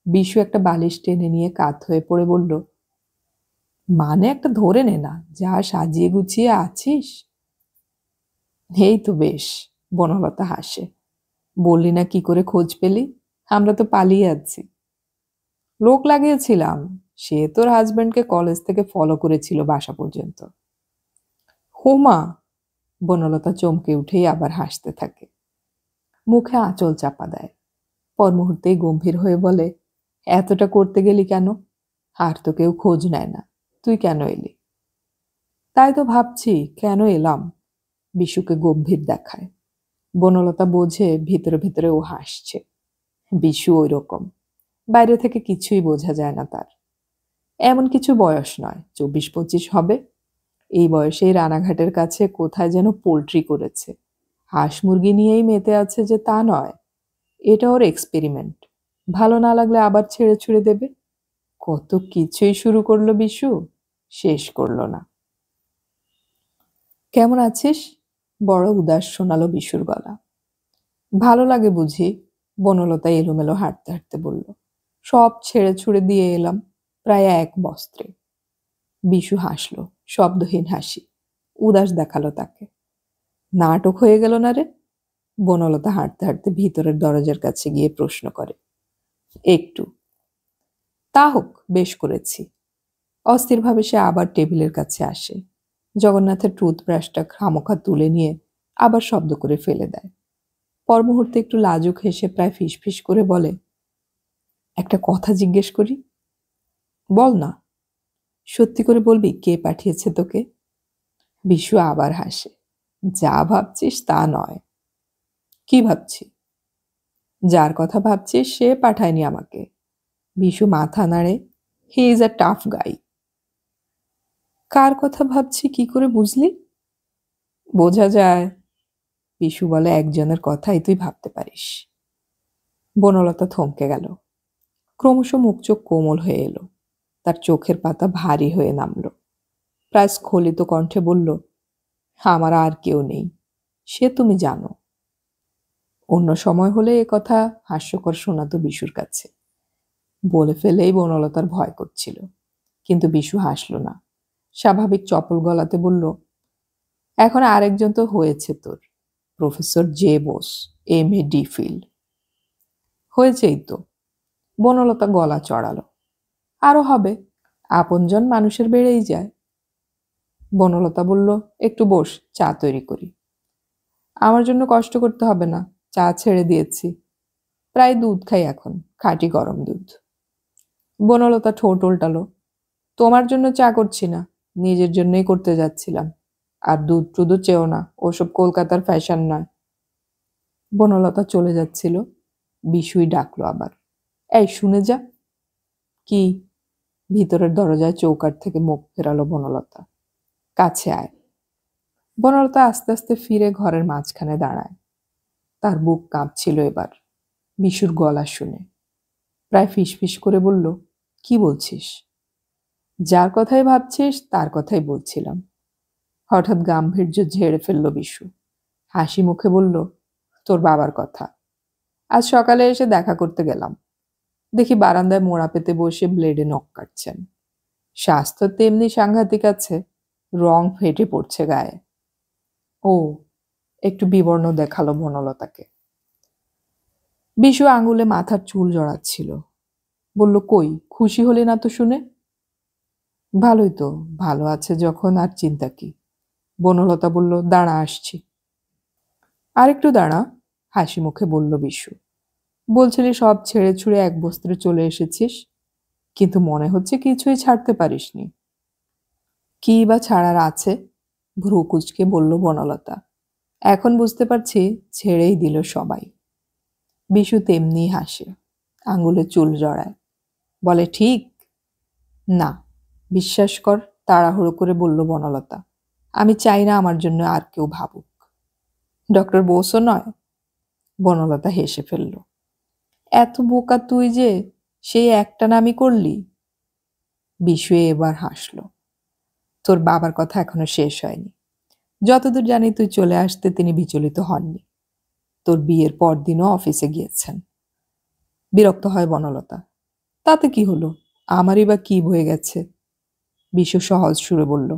বিশু একটা বালিশ টেনে নিয়ে কাত হয়ে পড়ে বলল, মানে একটা ধরে নে না, যা সাজিয়ে গুছিয়ে আছিস। এই তো বেশ। বনলতা হাসে। বললি না কি করে খোঁজ পেলি? আমরা তো পালিয়ে যাচ্ছি। লোক লাগিয়েছিলাম, সে তোর হাজবেন্ডকে কলেজ থেকে ফলো করেছিল বাসা পর্যন্ত। হোমা! বনলতা চমকে উঠেই আবার হাসতে থাকে। মুখে আঁচল চাপা দেয়। পর মুহূর্তেই গম্ভীর হয়ে বলে, এতটা করতে গেলি কেন? আর তো কেউ খোঁজ নেয় না, তুই কেন এলি? তাই তো ভাবছি কেন এলাম। বিশুকে গম্ভীর দেখায়। বনলতা বোঝে ভিতরে ভিতরে ও হাসছে। বিশু ওই রকম, বাইরে থেকে কিছুই বোঝা যায় না তার। এমন কিছু বয়স নয়, 24-25 হবে। এই বয়সেই রানাঘাটের কাছে কোথায় যেন পোল্ট্রি করেছে। হাঁস মুরগি নিয়েই মেতে আছে যে তা নয়। এটা ওর এক্সপেরিমেন্ট। ভালো না লাগলে আবার ছেড়ে ছুড়ে দেবে। কত কিছুই শুরু করলো বিশু, শেষ করলো না। কেমন আছিস? বড় উদাস শোনালো বিশুর গলা। ভালো লাগে বুঝি? বনলতা এলোমেলো হাঁটতে হাঁটতে বলল, সব ছেড়ে ছুড়ে দিয়ে এলাম, প্রায় এক বস্ত্রে। বিশু হাসল, শব্দহীন হাসি। উদাস দেখালো তাকে। নাটক হয়ে গেল না রে? বনলতা হাঁটতে হাঁটতে ভিতরের দরজার কাছে গিয়ে প্রশ্ন করে। একটু। তা হোক, বেশ করেছি। অস্থিরভাবে সে আবার টেবিলের কাছে আসে। জগন্নাথের টুথব্রাশটা খামোখা তুলে নিয়ে আবার শব্দ করে ফেলে দেয়। পর মুহূর্তে একটু লাজুক হেসে প্রায় ফিসফিস করে বলে, একটা কথা জিজ্ঞেস করি? বল না। সত্যি করে বলবি কে পাঠিয়েছে তোকে? বিশু আবার হাসে। যা ভাবছিস তা নয়। কি ভাবছি? যার কথা ভাবছিস সে পাঠায়নি আমাকে। বিশু মাথা নাড়ে। He is a tough guy. কার কথা ভাবছি কি করে বুঝলি? বোঝা যায়। বিশু বলে, একজনের কথাই তুই ভাবতে পারিস। বনলতা থমকে গেল। ক্রমশ মুখ চোখ কোমল হয়ে এলো। তার চোখের পাতা ভারী হয়ে নামল। প্রায় স্খলিত কণ্ঠে বলল, আমার আর কেউ নেই, সে তুমি জানো। অন্য সময় হলে এ কথা হাস্যকর শোনাতো বিশুর কাছে। বলে ফেলেই বনলতার ভয় করছিল। কিন্তু বিশু হাসল না। স্বাভাবিক চপল গলাতে বলল, এখন আরেকজন তো হয়েছে তোর, professor J Bose, MA DPhil। হয়েছেই তো। বনলতা গলা চড়ালো। আরো হবে। আপনজন মানুষের বেড়েই যায়। বনলতা বলল, একটু বস, চা তৈরি করি। আমার জন্য কষ্ট করতে হবে না, চা ছেড়ে দিয়েছি। প্রায় দুধ খাই এখন, খাঁটি গরম দুধ। বনলতা ঠোঁট উল্টালো। তোমার জন্য চা করছি না, নিজের জন্যই করতে যাচ্ছিলাম। আর দুধ টুধু চেও না, ওসব কলকাতার ফ্যাশন নয়। বনলতা চলে যাচ্ছিল। বিশুই ডাকলো আবার, এই শুনে যা। কি? ভিতরের দরজায় চৌকাঠ থেকে মুখ ফেরালো বনলতা। কাছে আয়। বনলতা আস্তে আস্তে ফিরে ঘরের মাঝখানে দাঁড়ায়। তার বুক কাঁপছিল এবার, বিশুর গলা শুনে। প্রায় ফিসফিস করে বলল, কি বলছিস? যার কথাই ভাবছিস তার কথাই বলছিলাম। হঠাৎ গাম্ভীর্য ঝেড়ে ফেলল বিশু। হাসি মুখে বলল, তোর বাবার কথা। আজ সকালে এসে দেখা করতে গেলাম, দেখি বারান্দায় মোড়া পেতে বসে ব্লেডে নখ কাটছেন। স্বাস্থ্য তেমনি সাংঘাতিক আছে, রং ফেটে পড়ছে গায়ে। ও, একটু বিবর্ণ দেখালো বনলতাকে। বিশু আঙুলে মাথার চুল জড়াচ্ছিল। বলল, কই, খুশি হলি না তো শুনে? ভালোই তো, ভালো আছে যখন আর চিন্তা কি। বনলতা বলল, দাঁড়া আসছি। আরেকটু দাঁড়া, হাসি মুখে বলল বিশু। বলছিলি সব ছেড়ে ছুড়ে এক বস্ত্রে চলে এসেছিস, কিন্তু মনে হচ্ছে কিছুই ছাড়তে পারিসনি। কি বা ছাড়ার আছে? ভ্রু কুঁচকে বলল বনলতা। এখন বুঝতে পারছি ছেড়েই দিল সবাই। বিশু তেমনি হাসে, আঙুলে চুল জড়ায়, বলে, ঠিক না। বিশ্বাস কর, তাড়াহুড়ো করে বলল বনলতা। আমি চাই না আমার জন্য আর কেউ ভাবুক। ডক্টর বোসও নয়? বনলতা হেসে ফেলল। এত বোকা তুই যে সেই একটা নামই করলি। বিশু এবার হাসল। তোর বাবার কথা এখনো শেষ হয়নি। যতদূর জানি তুই চলে আসতে তিনি বিচলিত হননি। তোর বিয়ের পরদিনও অফিসে গিয়েছেন। বিরক্ত হয় বনলতা। তাতে কি হলো, আমারই বা কি হয়ে গেছে? বিশু সহজ সুরে বলল,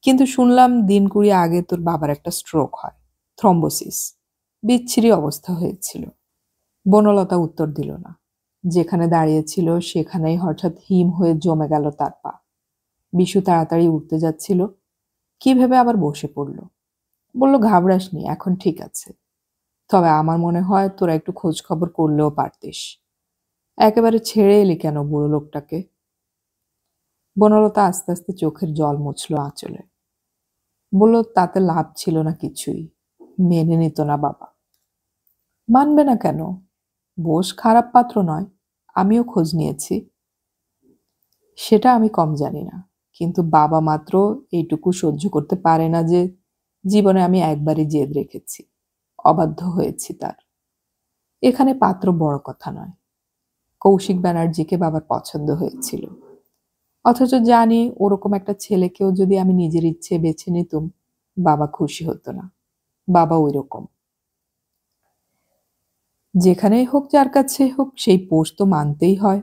কিন্তু শুনলাম দিন 20 আগে তোর বাবার একটা স্ট্রোক হয়, থ্রম্বোসিস। বিচ্ছিরি অবস্থা হয়েছিল। বনলতা উত্তর দিল না। যেখানে দাঁড়িয়েছিল সেখানেই হঠাৎ হিম হয়ে জমে গেল তার পা। বিশু তাড়াতাড়ি উঠতে যাচ্ছিল, কি ভেবে আবার বসে পড়ল। বলল, ঘাবড়াসনি, এখন ঠিক আছে। তবে আমার মনে হয় তোরা একটু খোঁজ খবর করলেও পারতিস। একেবারে ছেড়ে এলি কেন বুড়ো লোকটাকে? বনলতা আস্তে আস্তে চোখের জল মুছল আঁচলে। বলল, তাতে লাভ ছিল না কিছুই। মেনে নিত না বাবা। মানবে না কেন? বোস খারাপ পাত্র নয়, আমিও খোঁজ নিয়েছি। সেটা আমি কম জানি না, কিন্তু বাবা মাত্র এইটুকু সহ্য করতে পারে না যে জীবনে আমি একবারই জেদ রেখেছি, অবাধ্য হয়েছি তার। এখানে পাত্র বড় কথা নয়। কৌশিক ব্যানার্জিকে বাবার পছন্দ হয়েছিল, অথচ জানি ওরকম একটা ছেলেকেও যদি আমি নিজের ইচ্ছে বেছে নিতুম, বাবা খুশি হতো না। বাবা ওই রকম। যেখানেই হোক, যার কাছে হোক, সেই পোষ তো মানতেই হয়।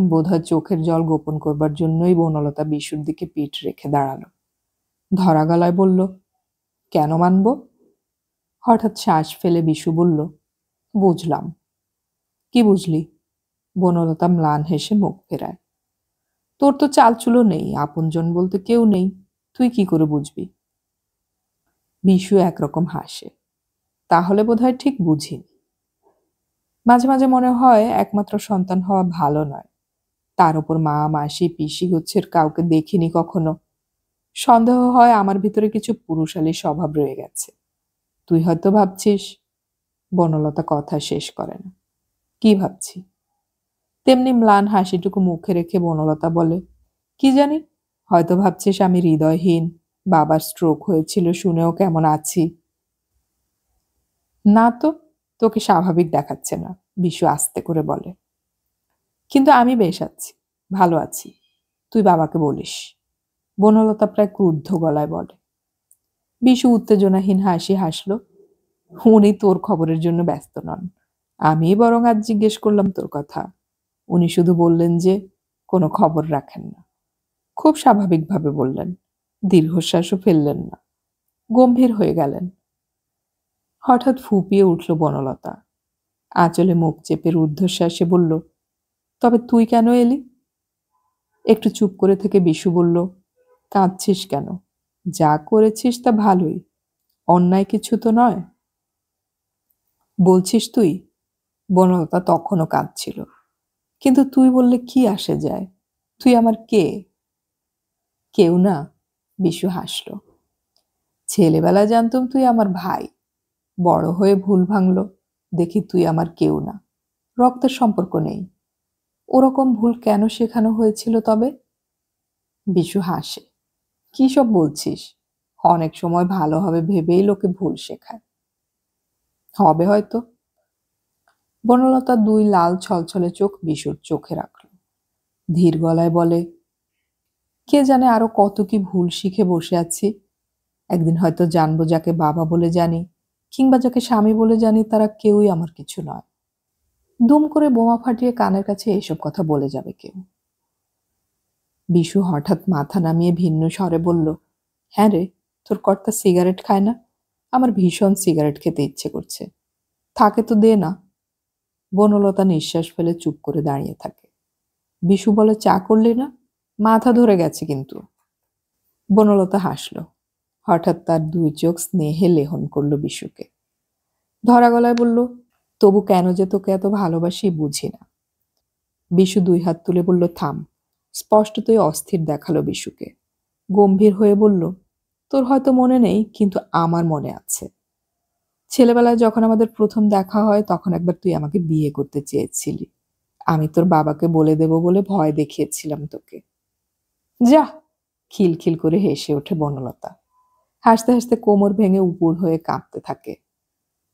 বোধহয় চোখের জল গোপন করবার জন্যই বনলতা বিশুর দিকে পিঠ রেখে দাঁড়ালো। ধরা গলায় বলল, কেন মানব? হঠাৎ শ্বাস ফেলে বিশু বলল, বুঝলাম। কি বুঝলি? বনলতা ম্লান হেসে মুখ ফেরায়। তোর তো চালচুলো নেই, আপনজন বলতে কেউ নেই, তুই কি করে বুঝবি? বিশু একরকম হাসে। তাহলে বোধহয় ঠিক বুঝিনি। মাঝে মাঝে মনে হয় একমাত্র সন্তান হওয়া ভালো নয়। তার উপর মা, মাসি, পিসি গোছের কাউকে দেখিনি কখনো। সন্দেহ হয় আমার ভিতরে কিছু পুরুষালী স্বভাব রয়ে গেছে। তুই হয়তো ভাবছিস। বনলতা কথা শেষ করে না। কি ভাবছি? তেমনি ম্লান হাসিটুকু মুখে রেখে বনলতা বলে, কি জানি, হয়তো ভাবছিস আমি হৃদয়হীন, বাবার স্ট্রোক হয়েছিল শুনেও কেমন আছি। না তো, তোকে স্বাভাবিক দেখাচ্ছে না, বিশু আস্তে করে বলে। কিন্তু আমি বেশ আছি, ভালো আছি। তুই বাবাকে বলিস। বনলতা প্রায় ক্রুদ্ধ গলায় বলে। বিশু উত্তেজনাহীন হাসি হাসল। উনি তোর খবরের জন্য ব্যস্ত নন। আমি বরং আজ জিজ্ঞেস করলাম তোর কথা। উনি শুধু বললেন যে কোনো খবর রাখেন না। খুব স্বাভাবিকভাবে বললেন, দীর্ঘশ্বাসও ফেললেন না। গম্ভীর হয়ে গেলেন। হঠাৎ ফুঁপিয়ে উঠল বনলতা। আঁচলে মুখ চেপে রুদ্ধশ্বাসে বলল, তবে তুই কেন এলি? একটু চুপ করে থেকে বিশু বলল, কাঁদছিস কেন? যা করেছিস তা ভালোই, অন্যায় কিছু তো নয়। বলছিস তুই? বনলতা তখনও কাঁদছিল। কিন্তু তুই বললে কি আসে যায়? তুই আমার কে? কেউ না, বিশু হাসল। ছেলেবেলায় জানতুম তুই আমার ভাই। বড় হয়ে ভুল ভাঙল, দেখি তুই আমার কেউ না, রক্তের সম্পর্ক নেই। ওরকম ভুল কেন শেখানো হয়েছিল তবে? বিশু হাসে। কি সব বলছিস? অনেক সময় ভালো হবে ভেবেই লোকে ভুল শেখায়। হবে হয়তো। বনলতা দুই লাল ছলছলে চোখ বিশুর চোখে রাখল, ধীর গলায় বলে, কে জানে আরো কত কি ভুল শিখে বসে আছি। একদিন হয়তো জানবো যাকে বাবা বলে জানি কিংবা যাকে স্বামী বলে জানি তারা কেউই আমার কিছু নয়। দুম করে বোমা ফাটিয়ে কানের কাছে এসব কথা বলে যাবে কেউ। বিশু হঠাৎ মাথা নামিয়ে ভিন্ন স্বরে বলল, হ্যাঁ রে, তোর কর্তা সিগারেট খায় না? আমার ভীষণ সিগারেট খেতে ইচ্ছে করছে, থাকে তো দে না। বনলতা নিঃশ্বাস ফেলে চুপ করে দাঁড়িয়ে থাকে। বিশু বলে, চা করলি না? মাথা ধরে গেছে কিন্তু। বনলতা হাসল। হঠাৎ তার দুই চোখ স্নেহে লেহন করল বিশুকে। ধরা গলায় বলল, তবু কেন যে তোকে এত ভালোবাসি বুঝি না। বিশু দুই হাত তুলে বলল, থাম। স্পষ্টতই অস্থির দেখালো বিশুকে। গম্ভীর হয়ে বলল, তোর হয়তো মনে নেই, কিন্তু আমার মনে আছে। ছেলেবেলায় যখন আমাদের প্রথম দেখা হয় তখন একবার তুই আমাকে বিয়ে করতে চেয়েছিলি। আমি তোর বাবাকে বলে দেব বলে ভয় দেখিয়েছিলাম তোকে। যা! খিলখিল করে হেসে ওঠে বনলতা। হাসতে হাসতে কোমর ভেঙে উপুড় হয়ে কাঁপতে থাকে।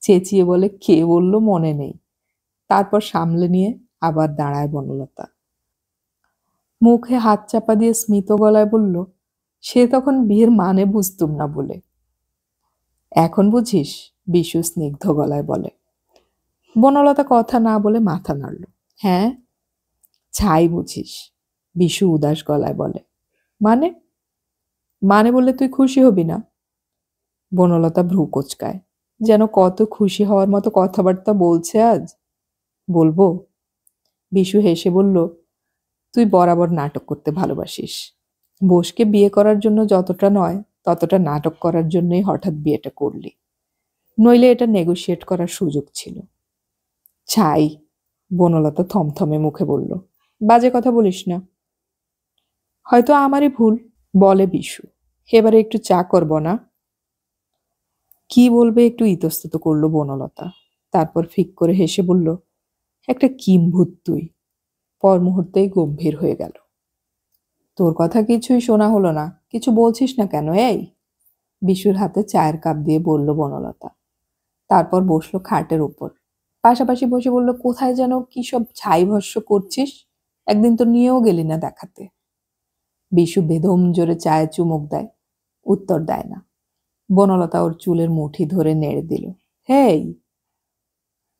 চেঁচিয়ে বলে, কে বলল মনে নেই? তারপর সামলে নিয়ে আবার দাঁড়ায় বনলতা। মুখে হাত চাপা দিয়ে স্মিত গলায় বলল, সে তখন বিয়ের মানে বুঝতুম না বলে। এখন বুঝিস? বিশু স্নিগ্ধ গলায় বলে। বনলতা কথা না বলে মাথা নাড়ল। হ্যাঁ, ছাই বুঝিস? বিশু উদাস গলায় বলে। মানে? মানে বললে তুই খুশি হবি না? বনলতা ভ্রু কোঁচকায়, যেন কত খুশি হওয়ার মতো কথাবার্তা বলছে আজ। বলবো? বিশু হেসে বলল, তুই বরাবর নাটক করতে ভালোবাসিস। বোসকে বিয়ে করার জন্য যতটা নয় ততটা নাটক করার জন্যই হঠাৎ বিয়েটা করলি। নইলে এটা নেগোশিয়েট করার সুযোগ ছিল। ছাই! বনলতা থমথমে মুখে বলল, বাজে কথা বলিস না। হয়তো আমারই ভুল, বলে বিশু। এবারে একটু চা করব না? কি বলবে একটু ইতস্তত করলো বনলতা। তারপর ফিক করে হেসে বলল, একটা কিম্ভূত তুই। পর মুহূর্তেই গম্ভীর হয়ে গেল। তোর কথা কিছুই শোনা হলো না, কিছু বলছিস না কেন? এই! বিশুর হাতে চায়ের কাপ দিয়ে বলল বনলতা। তারপর বসলো খাটের উপর। পাশাপাশি বসে বলল, কোথায় যেন কি সব ছাই ভস্য করছিস? একদিন তো নিয়েও গেলি না দেখাতে। বিশু বেদম জোরে চায়ে চুমুক দেয়, উত্তর দেয় না। বনলতা ওর চুলের মুঠি ধরে নেড়ে দিল। হেই!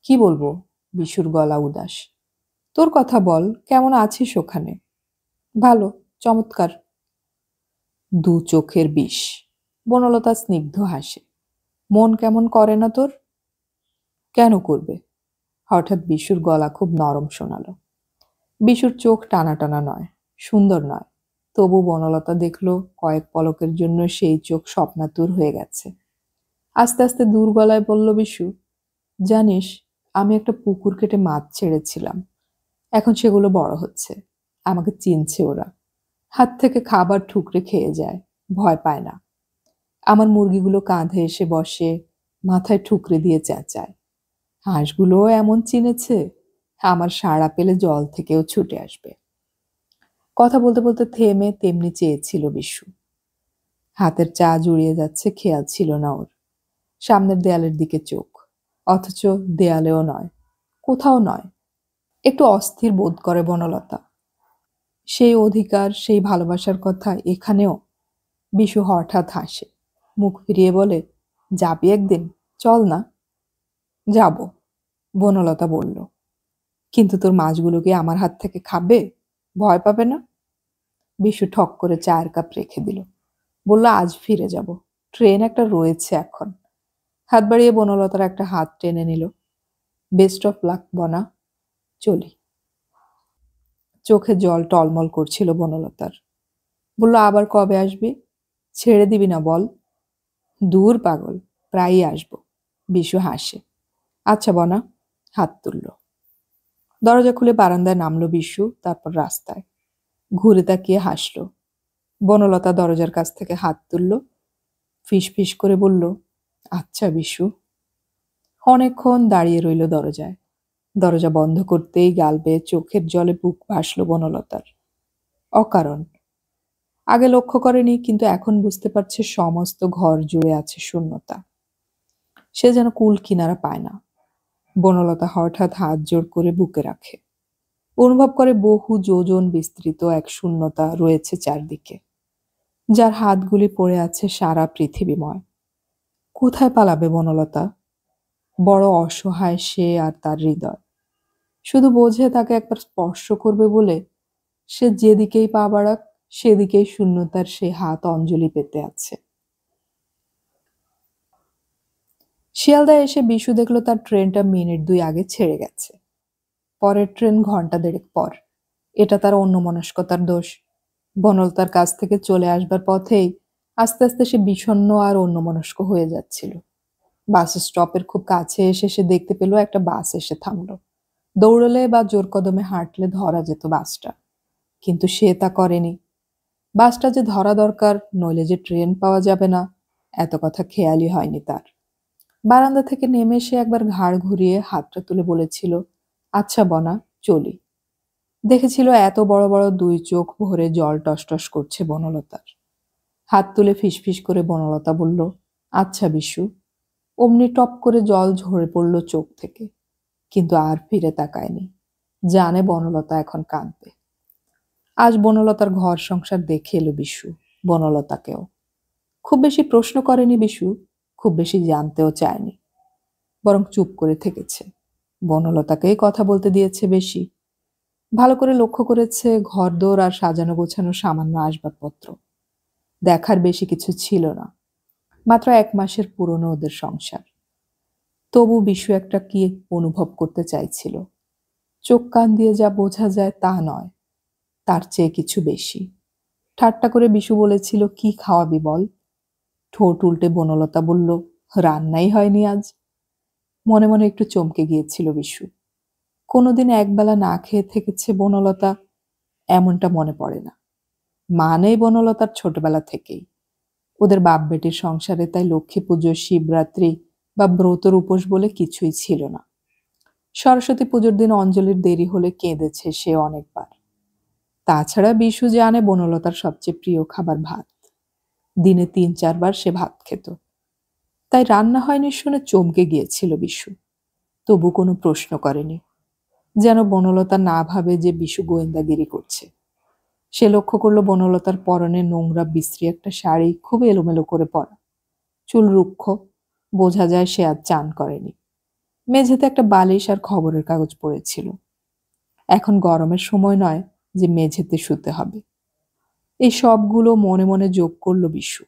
কি বলবো? বিশুর গলা উদাস। তোর কথা বল, কেমন আছিস ওখানে? ভালো, চমৎকার। দু চোখের বিষ। বনলতা স্নিগ্ধ হাসে। মন কেমন করে না তোর? কেন করবে? হঠাৎ বিশুর গলা খুব নরম শোনালো। বিশুর চোখ টানা টানা নয়, সুন্দর নয়, তবু বনলতা দেখল কয়েক পলকের জন্য সেই চোখ স্বপ্নাতুর হয়ে গেছে। আস্তে আস্তে দূর গলায় বলল বিশু, জানিস, আমি একটা পুকুর কেটে মাছ ছেড়েছিলাম। এখন সেগুলো বড় হচ্ছে। আমাকে চিনছে ওরা। হাত থেকে খাবার ঠুকরে খেয়ে যায়, ভয় পায় না। আমার মুরগিগুলো কাঁধে এসে বসে, মাথায় ঠুকরে দিয়ে চেঁচায়। হাঁসগুলোও এমন চিনেছে, আমার সাড়া পেলে জল থেকেও ছুটে আসবে। কথা বলতে বলতে থেমে তেমনি চেয়েছিল বিশু। হাতের চা জুড়িয়ে যাচ্ছে, খেয়াল ছিল না ওর। সামনের দেয়ালের দিকে চোখ, অথচ দেয়ালেও নয়, কোথাও নয়। একটু অস্থির বোধ করে বনলতা। সেই অধিকার, সেই ভালোবাসার কথা এখানেও। বিশু হঠাৎ হাসে, মুখ ফিরিয়ে বলে, যাবি একদিন? চল না। যাব, বনলতা বলল। কিন্তু তোর মাছগুলো কি আমার হাত থেকে খাবে? ভয় পাবে না? বিশু ঠক করে চায়ের কাপ রেখে দিল। বলল, আজ ফিরে যাব, ট্রেন একটা রয়েছে এখন। হাত বাড়িয়ে বনলতার একটা হাত টেনে নিল। বেস্ট অফ লাক বনা, চলি। চোখে জল টলমল করছিল বনলতার। বলল, আবার কবে আসবি? ছেড়ে দিবি না বল। দূর পাগল, প্রায়ই আসবো। বিশু হাসে। আচ্ছা বনা। হাত তুলল। দরজা খুলে বারান্দায় নামলো বিশু, তারপর রাস্তায়। ঘুরে তাকিয়ে হাসল। বনলতা দরজার কাছ থেকে হাত তুলল, ফিস ফিস করে বলল, আচ্ছা বিশু। অনেকক্ষণ দাঁড়িয়ে রইল দরজায়। দরজা বন্ধ করতেই গাল বেয়ে চোখের জলে বুক ভাসল বনলতার। অকারণ। আগে লক্ষ্য করেনি, কিন্তু এখন বুঝতে পারছে সমস্ত ঘর জুড়ে আছে শূন্যতা। সে যেন কুল কিনারা পায় না। বনলতা হঠাৎ হাত জোড় করে বুকে রাখে, অনুভব করে বহু যোজন বিস্তৃত এক শূন্যতা রয়েছে চারদিকে, যার হাতগুলি পড়ে আছে সারা পৃথিবীময়। কোথায় পালাবে বনলতা? বড় অসহায় সে আর তার হৃদয়। শুধু বোঝে তাকে একবার স্পর্শ করবে বলে সে যেদিকেই পা বাড়াক সেদিকেই শূন্যতার সে হাত অঞ্জলি পেতে আছে। শিয়ালদায় এসে বিশু দেখলো তার ট্রেনটা মিনিট 2 আগে ছেড়ে গেছে। পরের ট্রেন ঘন্টা 1.5 পর। এটা তার অন্যমনস্কতার দোষ। বনলতার কাছ থেকে চলে আসবার পথেই আস্তে আস্তে সে বিষণ্ণ আর অন্যমনস্ক হয়ে যাচ্ছিল। বাস স্টপের খুব কাছে এসে সে দেখতে পেল একটা বাস এসে থামলো। দৌড়লে বা জোর কদমে হাঁটলে ধরা যেত বাসটা, কিন্তু সে তা করেনি। বাসটা যে ধরা দরকার, নইলে যে ট্রেন পাওয়া যাবে না, এত কথা খেয়ালই হয়নি তার। বারান্দা থেকে নেমে সে একবার ঘাড় ঘুরিয়ে হাতটা তুলে বলেছিল, আচ্ছা বনা, চলি। দেখেছিল এত বড় বড় 2 চোখ ভরে জল টসটস করছে বনলতার। হাত তুলে ফিসফিস করে বনলতা বলল, আচ্ছা বিশু। অমনি টপ করে জল ঝরে পড়ল চোখ থেকে, কিন্তু আর ফিরে তাকায়নি। জানে বনলতা এখন কাঁদবে। আজ বনলতার ঘর সংসার দেখে এলো বিশু, বনলতাকেও। খুব বেশি প্রশ্ন করেনি বিশু, খুব বেশি জানতেও চায়নি, বরং চুপ করে থেকেছে। বনলতাকেই কথা বলতে দিয়েছে বেশি। ভালো করে লক্ষ্য করেছে ঘরদোর আর সাজানো গোছানো সামান্য আসবাবপত্র। দেখার বেশি কিছু ছিল না, মাত্র 1 মাসের পুরনো ওদের সংসার। তবু বিশু একটা কি অনুভব করতে চাইছিল। চোখ কান দিয়ে যা বোঝা যায় তা নয়, তার চেয়ে কিছু বেশি। ঠাট্টা করে বিশু বলেছিল, কি খাওয়াবি বল? ঠোঁট উল্টে বনলতা বলল, রান্নাই হয়নি আজ। মনে মনে একটু চমকে গিয়েছিল বিশু। কোনোদিন একবেলা না খেয়ে থেকেছে বনলতা, এমনটা মনে পড়ে না। মা নেই বনলতার ছোটবেলা থেকেই। ওদের বাপ বেটির সংসারে তাই লক্ষ্মী পুজো, শিবরাত্রি বা ব্রতর উপোস বলে কিছুই ছিল না। সরস্বতী পুজোর দিন অঞ্জলির দেরি হলে কেঁদেছে সে অনেকবার। তাছাড়া বিশু জানে বনলতার সবচেয়ে প্রিয় খাবার ভাত। দিনে 3-4 বার সে ভাত খেত। তাই রান্না হয়নি শুনে চমকে গিয়েছিল বিশু, তবু কোনো প্রশ্ন করেনি। যেন বনলতা না ভাবে যে বিশু গোয়েন্দাগিরি করছে। সে লক্ষ্য করল বনলতার পরনে নোংরা বিশ্রী একটা শাড়ি, খুব এলোমেলো করে পরা, চুল রুক্ষ, বোঝা যায় সে আজ চান করেনি। মেঝেতে একটা বালিশ আর খবরের কাগজ পড়েছিল। এখন গরমের সময় নয় যে মেঝেতে শুতে হবে। এই সবগুলো মনে মনে যোগ করল বিশু।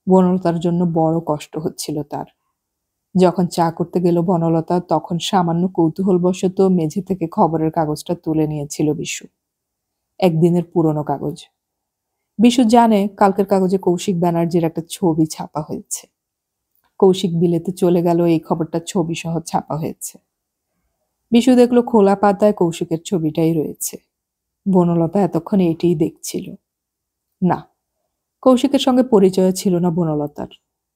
বনলতার জন্য বড় কষ্ট হচ্ছিল তার। যখন চা করতে গেল বনলতা, তখন সামান্য কৌতূহলবশত মেঝে থেকে খবরের কাগজটা তুলে নিয়েছিল বিশু। একদিনের পুরনো কাগজ। বিশু জানে কালকের কাগজে কৌশিক ব্যানার্জির একটা ছবি ছাপা হয়েছে। কৌশিক বিলেতে চলে গেল, এই খবরটা ছবি সহ ছাপা হয়েছে। বিশু দেখলো খোলা পাতায় কৌশিকের ছবিটাই রয়েছে। বনলতা এতক্ষণ এটিই দেখছিল। না, কৌশিকের সঙ্গে পরিচয় ছিল না বনলতার।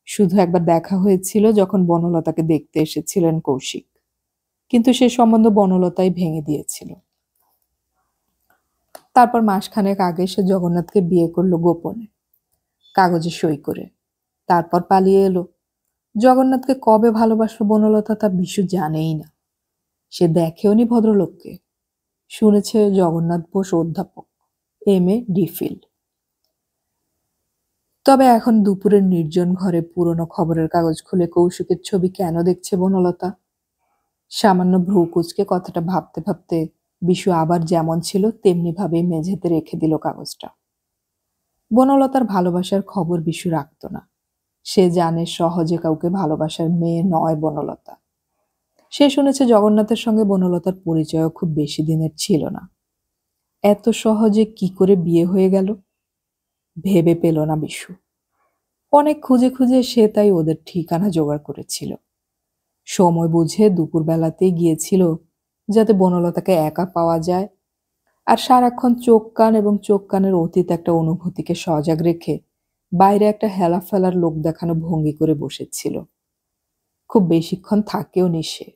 শুধু একবার দেখা হয়েছিল যখন বনলতাকে দেখতে এসেছিলেন কৌশিক, কিন্তু সে সম্বন্ধ বনলতাই ভেঙে দিয়েছিল। তারপর মাসখানেক আগে সে জগন্নাথকে বিয়ে করলো গোপনে, কাগজে সই করে। তারপর পালিয়ে এলো। জগন্নাথকে কবে ভালোবাসলো বনলতা তা বিশু জানেই না। সে দেখেওনি ভদ্রলোককে। শুনেছে জগন্নাথ বোস অধ্যাপক, MA DPhil। তবে এখন দুপুরের নির্জন ঘরে পুরনো খবরের কাগজ খুলে কৌশিকের ছবি কেন দেখছে বনলতা? সামান্য ভ্রু কুঁচকে কথাটা ভাবতে ভাবতে বিশু আবার যেমন ছিল তেমনি ভাবে মেঝেতে রেখে দিল কাগজটা। বনলতার ভালোবাসার খবর বিশু রাখত না। সে জানে সহজে কাউকে ভালোবাসার মেয়ে নয় বনলতা। সে শুনেছে জগন্নাথের সঙ্গে বনলতার পরিচয়ও খুব বেশি দিনের ছিল না। এত সহজে কি করে বিয়ে হয়ে গেল ভেবে পেল না বিশু। অনেক খুঁজে খুঁজে সে তাই ওদের ঠিকানা জোগাড় করেছিল। সময় বুঝে দুপুরবেলাতেই গিয়েছিল, যাতে বনলতাকে একা পাওয়া যায়। আর সারাক্ষণ চোখ কান এবং চোখ কানের অতীত একটা অনুভূতিকে সজাগ রেখে বাইরে একটা হেলা ফেলার লোক দেখানো ভঙ্গি করে বসেছিল। খুব বেশিক্ষণ থাকেও নি সে।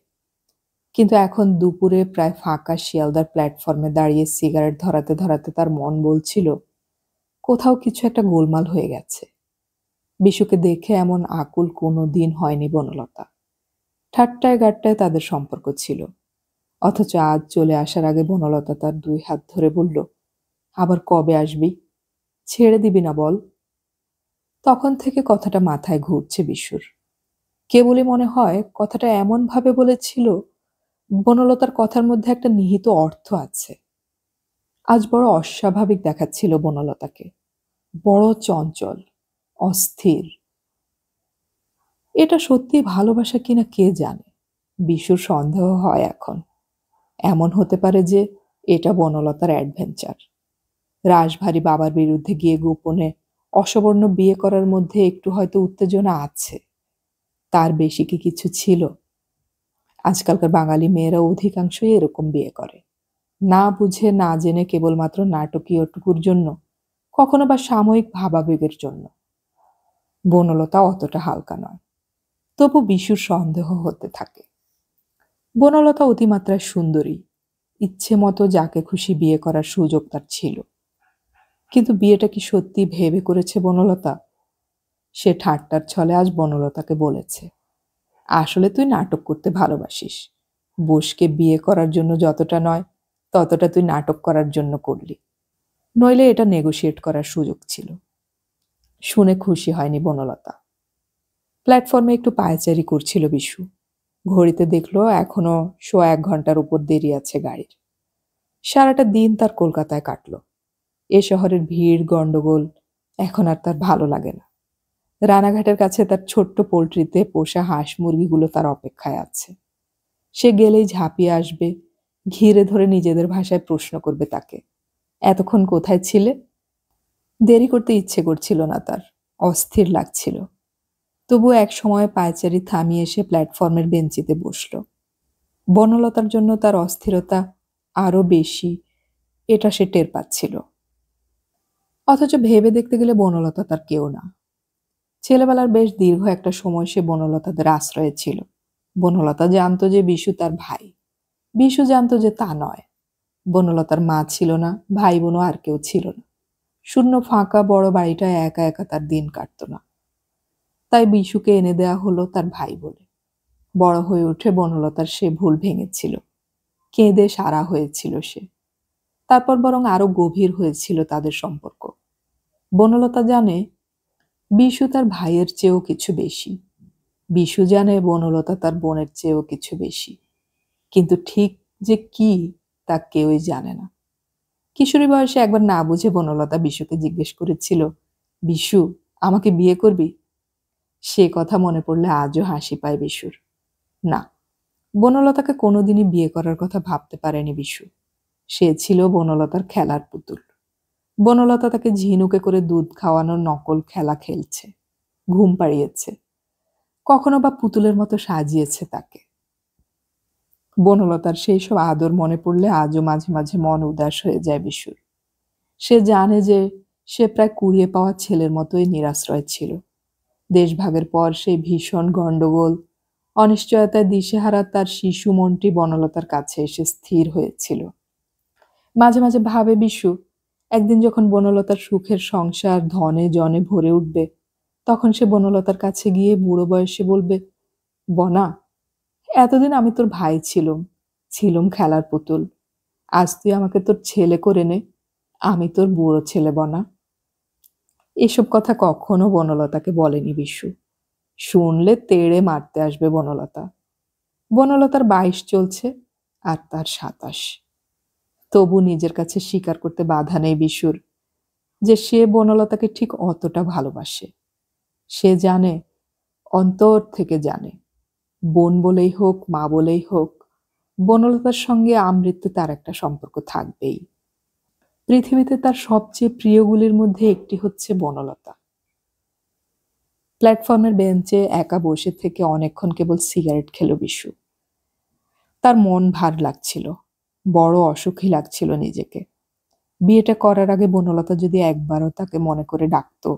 কিন্তু এখন দুপুরে প্রায় ফাঁকা শিয়ালদার প্ল্যাটফর্মে দাঁড়িয়ে সিগারেট ধরাতে ধরাতে তার মন বলছিল কোথাও কিছু একটা গোলমাল হয়ে গেছে। বিশুকে দেখে এমন আকুল কোনো দিন হয়নি বনলতা। ঠাট্টায় গাট্টায় তাদের সম্পর্ক ছিল। অথচ আজ চলে আসার আগে বনলতা তার 2 হাত ধরে বলল, আবার কবে আসবি? ছেড়ে দিবি না বল? তখন থেকে কথাটা মাথায় ঘুরছে বিশুর। কেবলই মনে হয় কথাটা এমনভাবে বলেছিল, বনলতার কথার মধ্যে একটা নিহিত অর্থ আছে। আজ বড় অস্বাভাবিক দেখাচ্ছিল বনলতাকে। বড় চঞ্চল, অস্থির। এটা সত্যি ভালোবাসা কিনা কে জানে। বিশুর সন্দেহ হয় এখন। এমন হতে পারে যে এটা বনলতার অ্যাডভেঞ্চার। রাশভারী বাবার বিরুদ্ধে গিয়ে গোপনে অসবর্ণ বিয়ে করার মধ্যে একটু হয়তো উত্তেজনা আছে। তার বেশি কি কিছু ছিল? আজকালকার বাঙালি মেয়েরা অধিকাংশই এরকম বিয়ে করে। না বুঝে না জেনে কেবলমাত্র নাটকীয়টুকুর জন্য, কখনো বা সাময়িক ভাবাবেগের জন্য। বনলতা অতটা হালকা নয়। তবু বিশুর সন্দেহ হতে থাকে। বনলতা অতিমাত্রায় সুন্দরী। ইচ্ছে মতো যাকে খুশি বিয়ে করার সুযোগ তার ছিল। কিন্তু বিয়েটা কি সত্যি ভেবে করেছে বনলতা? সে ঠাট্টার ছলে আজ বনলতাকে বলেছে, আসলে তুই নাটক করতে ভালোবাসিস। বোসকে বিয়ে করার জন্য যতটা নয়, ততটা তুই নাটক করার জন্য করলি। নইলে এটা নেগোশিয়েট করার সুযোগ ছিল। শুনে খুশি হয়নি বনলতা। প্ল্যাটফর্মে একটু পায়চারি করছিল বিশু। ঘড়িতে দেখলো এখনো 1.25 ঘন্টার উপর দেরি আছে গাড়ির। সারাটা দিন তার কলকাতায় কাটলো। এ শহরের ভিড় গন্ডগোল এখন আর তার ভালো লাগে না। রানাঘাটের কাছে তার ছোট্ট পোল্ট্রিতে পোষা হাঁস মুরগিগুলো তার অপেক্ষায় আছে। সে গেলেই ঝাঁপিয়ে আসবে, ঘিরে ধরে নিজেদের ভাষায় প্রশ্ন করবে তাকে, এতক্ষণ কোথায় ছিলে? দেরি করতে ইচ্ছে করছিল না তার, অস্থির লাগছিল। তবু এক সময় পায়চারি থামিয়ে এসে প্ল্যাটফর্মের বেঞ্চিতে বসল। বনলতার জন্য তার অস্থিরতা আরো বেশি, এটা সে টের পাচ্ছিল। অথচ ভেবে দেখতে গেলে বনলতা তার কেউ না। ছেলেবেলার বেশ দীর্ঘ একটা সময় সে বনলতাদের আশ্রয়ে ছিল। বনলতা জানতো যে বিশু তার ভাই। বিশু জানতো যে তা নয়। বনলতার মা ছিল না, ভাই বোনও আর কেউ ছিল না। শূন্য ফাঁকা বড় বাড়িটায় একা একা তার দিন কাটত না। তাই বিশুকে এনে দেয়া হলো তার ভাই বলে। বড় হয়ে উঠে বনলতার সে ভুল ভেঙেছিল। কেঁদে সারা হয়েছিল সে। তারপর বরং আরো গভীর হয়েছিল তাদের সম্পর্ক। বনলতা জানে বিশু তার ভাইয়ের চেয়েও কিছু বেশি। বিশু জানে বনলতা তার বোনের চেয়েও কিছু বেশি। কিন্তু ঠিক যে কি তা কেউই জানে না। কিশোরী বয়সে একবার না বুঝে বনলতা বিশুকে জিজ্ঞেস করেছিল, বিশু, আমাকে বিয়ে করবি? সে কথা মনে পড়লে আজও হাসি পায় বিশুর। না, বনলতাকে কোনোদিনই বিয়ে করার কথা ভাবতে পারেনি বিশু। সে ছিল বনলতার খেলার পুতুল। বনলতা তাকে ঝিনুকে করে দুধ খাওয়ানোর নকল খেলা খেলছে, ঘুম পাড়িয়েছে, কখনো বা পুতুলের মতো সাজিয়েছে তাকে। বনলতার সেই সব আদর মনে পড়লে আজও মাঝে মাঝে মন উদাস হয়ে যায় বিশুর। সে জানে যে সে প্রায় কুড়িয়ে পাওয়া ছেলের মতোই নিরাশ্রয় ছিল। দেশভাগের পর সেই ভীষণ গণ্ডগোল, অনিশ্চয়তায় দিশেহারা তার শিশু মনটি বনলতার কাছে এসে স্থির হয়েছিল। মাঝে মাঝে ভাবে বিশু, একদিন যখন বনলতার সুখের সংসার ধনে জনে ভরে উঠবে, তখন সে বনলতার কাছে গিয়ে বুড়ো বয়সে বলবে, বনা, এতদিন আমি তোর ভাই ছিলুম খেলার পুতুল। আজ তুই আমাকে তোর ছেলে করে নে, আমি তোর বুড়ো ছেলে বনা। এসব কথা কখনো বনলতাকে বলেনি বিশু। শুনলে তেড়ে মারতে আসবে বনলতা। বনলতার 22 চলছে আর তার 27। তবু নিজের কাছে স্বীকার করতে বাধা নেই বিশুর যে সে বনলতাকে ঠিক অতটা ভালোবাসে। সে জানে, অন্তর থেকে জানে, বোন বলেই হোক মা বলেই হোক, বনলতার সঙ্গে আমৃত্যু তার একটা সম্পর্ক থাকবেই। পৃথিবীতে তার সবচেয়ে প্রিয়গুলির মধ্যে একটি হচ্ছে বনলতা। প্ল্যাটফর্মের বেঞ্চে একা বসে থেকে অনেকক্ষণ কেবল সিগারেট খেল বিশু। তার মন ভার লাগছিল, বড় অসুখী লাগছিল নিজেকে। বিয়েটা করার আগে বনলতা যদি একবারও তাকে মনে করে ডাকতো।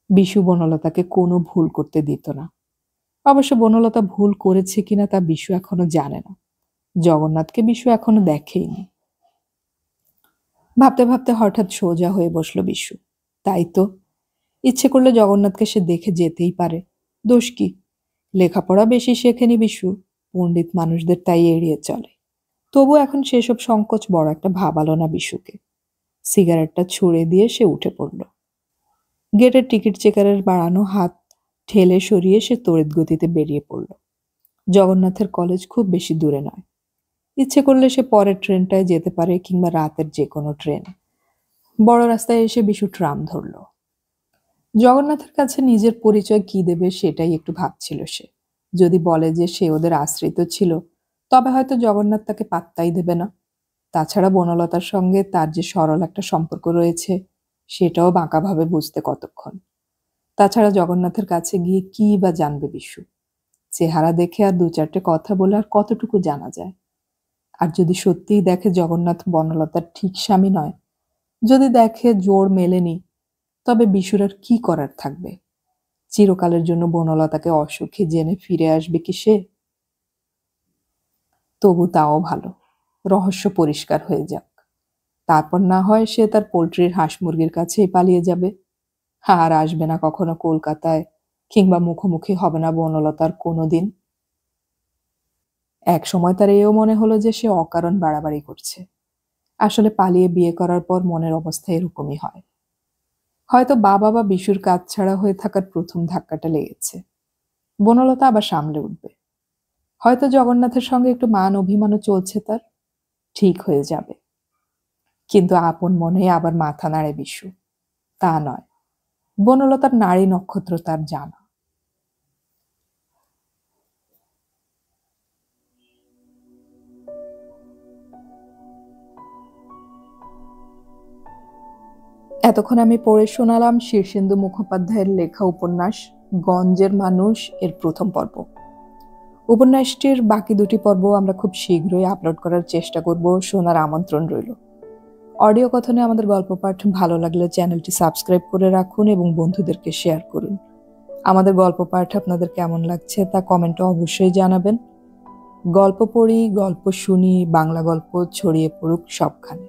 বিশু বনলতাকে কোনো ভুল করতে দিত না। অবশ্য বনলতা ভুল করেছে কিনা তা বিশু এখনো জানে না। জগন্নাথকে বিশু এখনো দেখেইনি। ভাবতে ভাবতে হঠাৎ সোজা হয়ে বসলো বিশু। তাই তো, ইচ্ছে করলে জগন্নাথকে সে দেখে যেতেই পারে, দোষ কি? লেখাপড়া বেশি শেখেনি বিশু, পণ্ডিত মানুষদের তাই এড়িয়ে চলে। তবু এখন সেসব সংকোচ বড় একটা ভাবালো না বিশুকে। সিগারেটটা ছুঁড়ে দিয়ে সে উঠে পড়ল। গেটের টিকিট চেকারের বাড়ানো হাত ঠেলে সরিয়ে সে তড়িৎ গতিতে বেরিয়ে পড়ল। জগন্নাথের কলেজ খুব বেশি দূরে নয়। ইচ্ছে করলে সে পরের ট্রেনটায় যেতে পারে, কিংবা রাতের যে কোনো ট্রেন। বড় রাস্তায় এসে বিশু ট্রাম ধরল। জগন্নাথের কাছে নিজের পরিচয় কি দেবে সেটাই একটু ভাবছিল সে। যদি বলে যে সে ওদের আশ্রিত ছিল, তবে হয়তো জগন্নাথ তাকে পাত্তাই দেবে না। তাছাড়া বনলতার সঙ্গে তার যে সরল একটা সম্পর্ক রয়েছে, সেটাও বাঁকাভাবে বুঝতে কতক্ষণ। তাছাড়া জগন্নাথের কাছে গিয়ে কি বা জানবে বিশু? চেহারা দেখে আর দু চারটে কথা বলে আর কতটুকু জানা যায়? আর যদি সত্যিই দেখে জগন্নাথ বনলতার ঠিক স্বামী নয়, যদি দেখে জোর মেলেনি, তবে বিশুর আর কি করার থাকবে? চিরকালের জন্য বনলতাকে অসুখী জেনে ফিরে আসবে কি সে? তবু তাও ভালো, রহস্য পরিষ্কার হয়ে যাক। তারপর না হয় সে তার পোল্ট্রির হাঁস মুরগির কাছেই পালিয়ে যাবে, আর আসবে না কখনো কলকাতায়, কিংবা মুখোমুখি হবে না বনলতার কোনোদিন। এক সময় তার এও মনে হলো যে সে অকারণ বাড়াবাড়ি করছে। আসলে পালিয়ে বিয়ে করার পর মনের অবস্থা এরকমই হয়। হয়তো বাবা বা বিশুর কাজ ছাড়া হয়ে থাকার প্রথম ধাক্কাটা লেগেছে। বনলতা আবার সামলে উঠবে। হয়তো জগন্নাথের সঙ্গে একটু মান অভিমানও চলছে তার, ঠিক হয়ে যাবে। কিন্তু আপন মনে আবার মাথা নাড়ে বিশু। তা নয়, বনলতার নারী নক্ষত্র তার জানা। এতক্ষণ আমি পড়ে শোনালাম শীর্ষেন্দু মুখোপাধ্যায়ের লেখা উপন্যাস গঞ্জের মানুষ এর প্রথম পর্ব। উপন্যাসটির বাকি দুটি পর্ব আমরা খুব শীঘ্রই আপলোড করার চেষ্টা করব, শোনার আমন্ত্রণ রইল। অডিও কথনে আমাদের গল্প পাঠ ভালো লাগলে চ্যানেলটি সাবস্ক্রাইব করে রাখুন এবং বন্ধুদেরকে শেয়ার করুন। আমাদের গল্প পাঠ আপনাদের কেমন লাগছে তা কমেন্টে অবশ্যই জানাবেন। গল্প পড়ি, গল্প শুনি, বাংলা গল্প ছড়িয়ে পড়ুক সবখানে।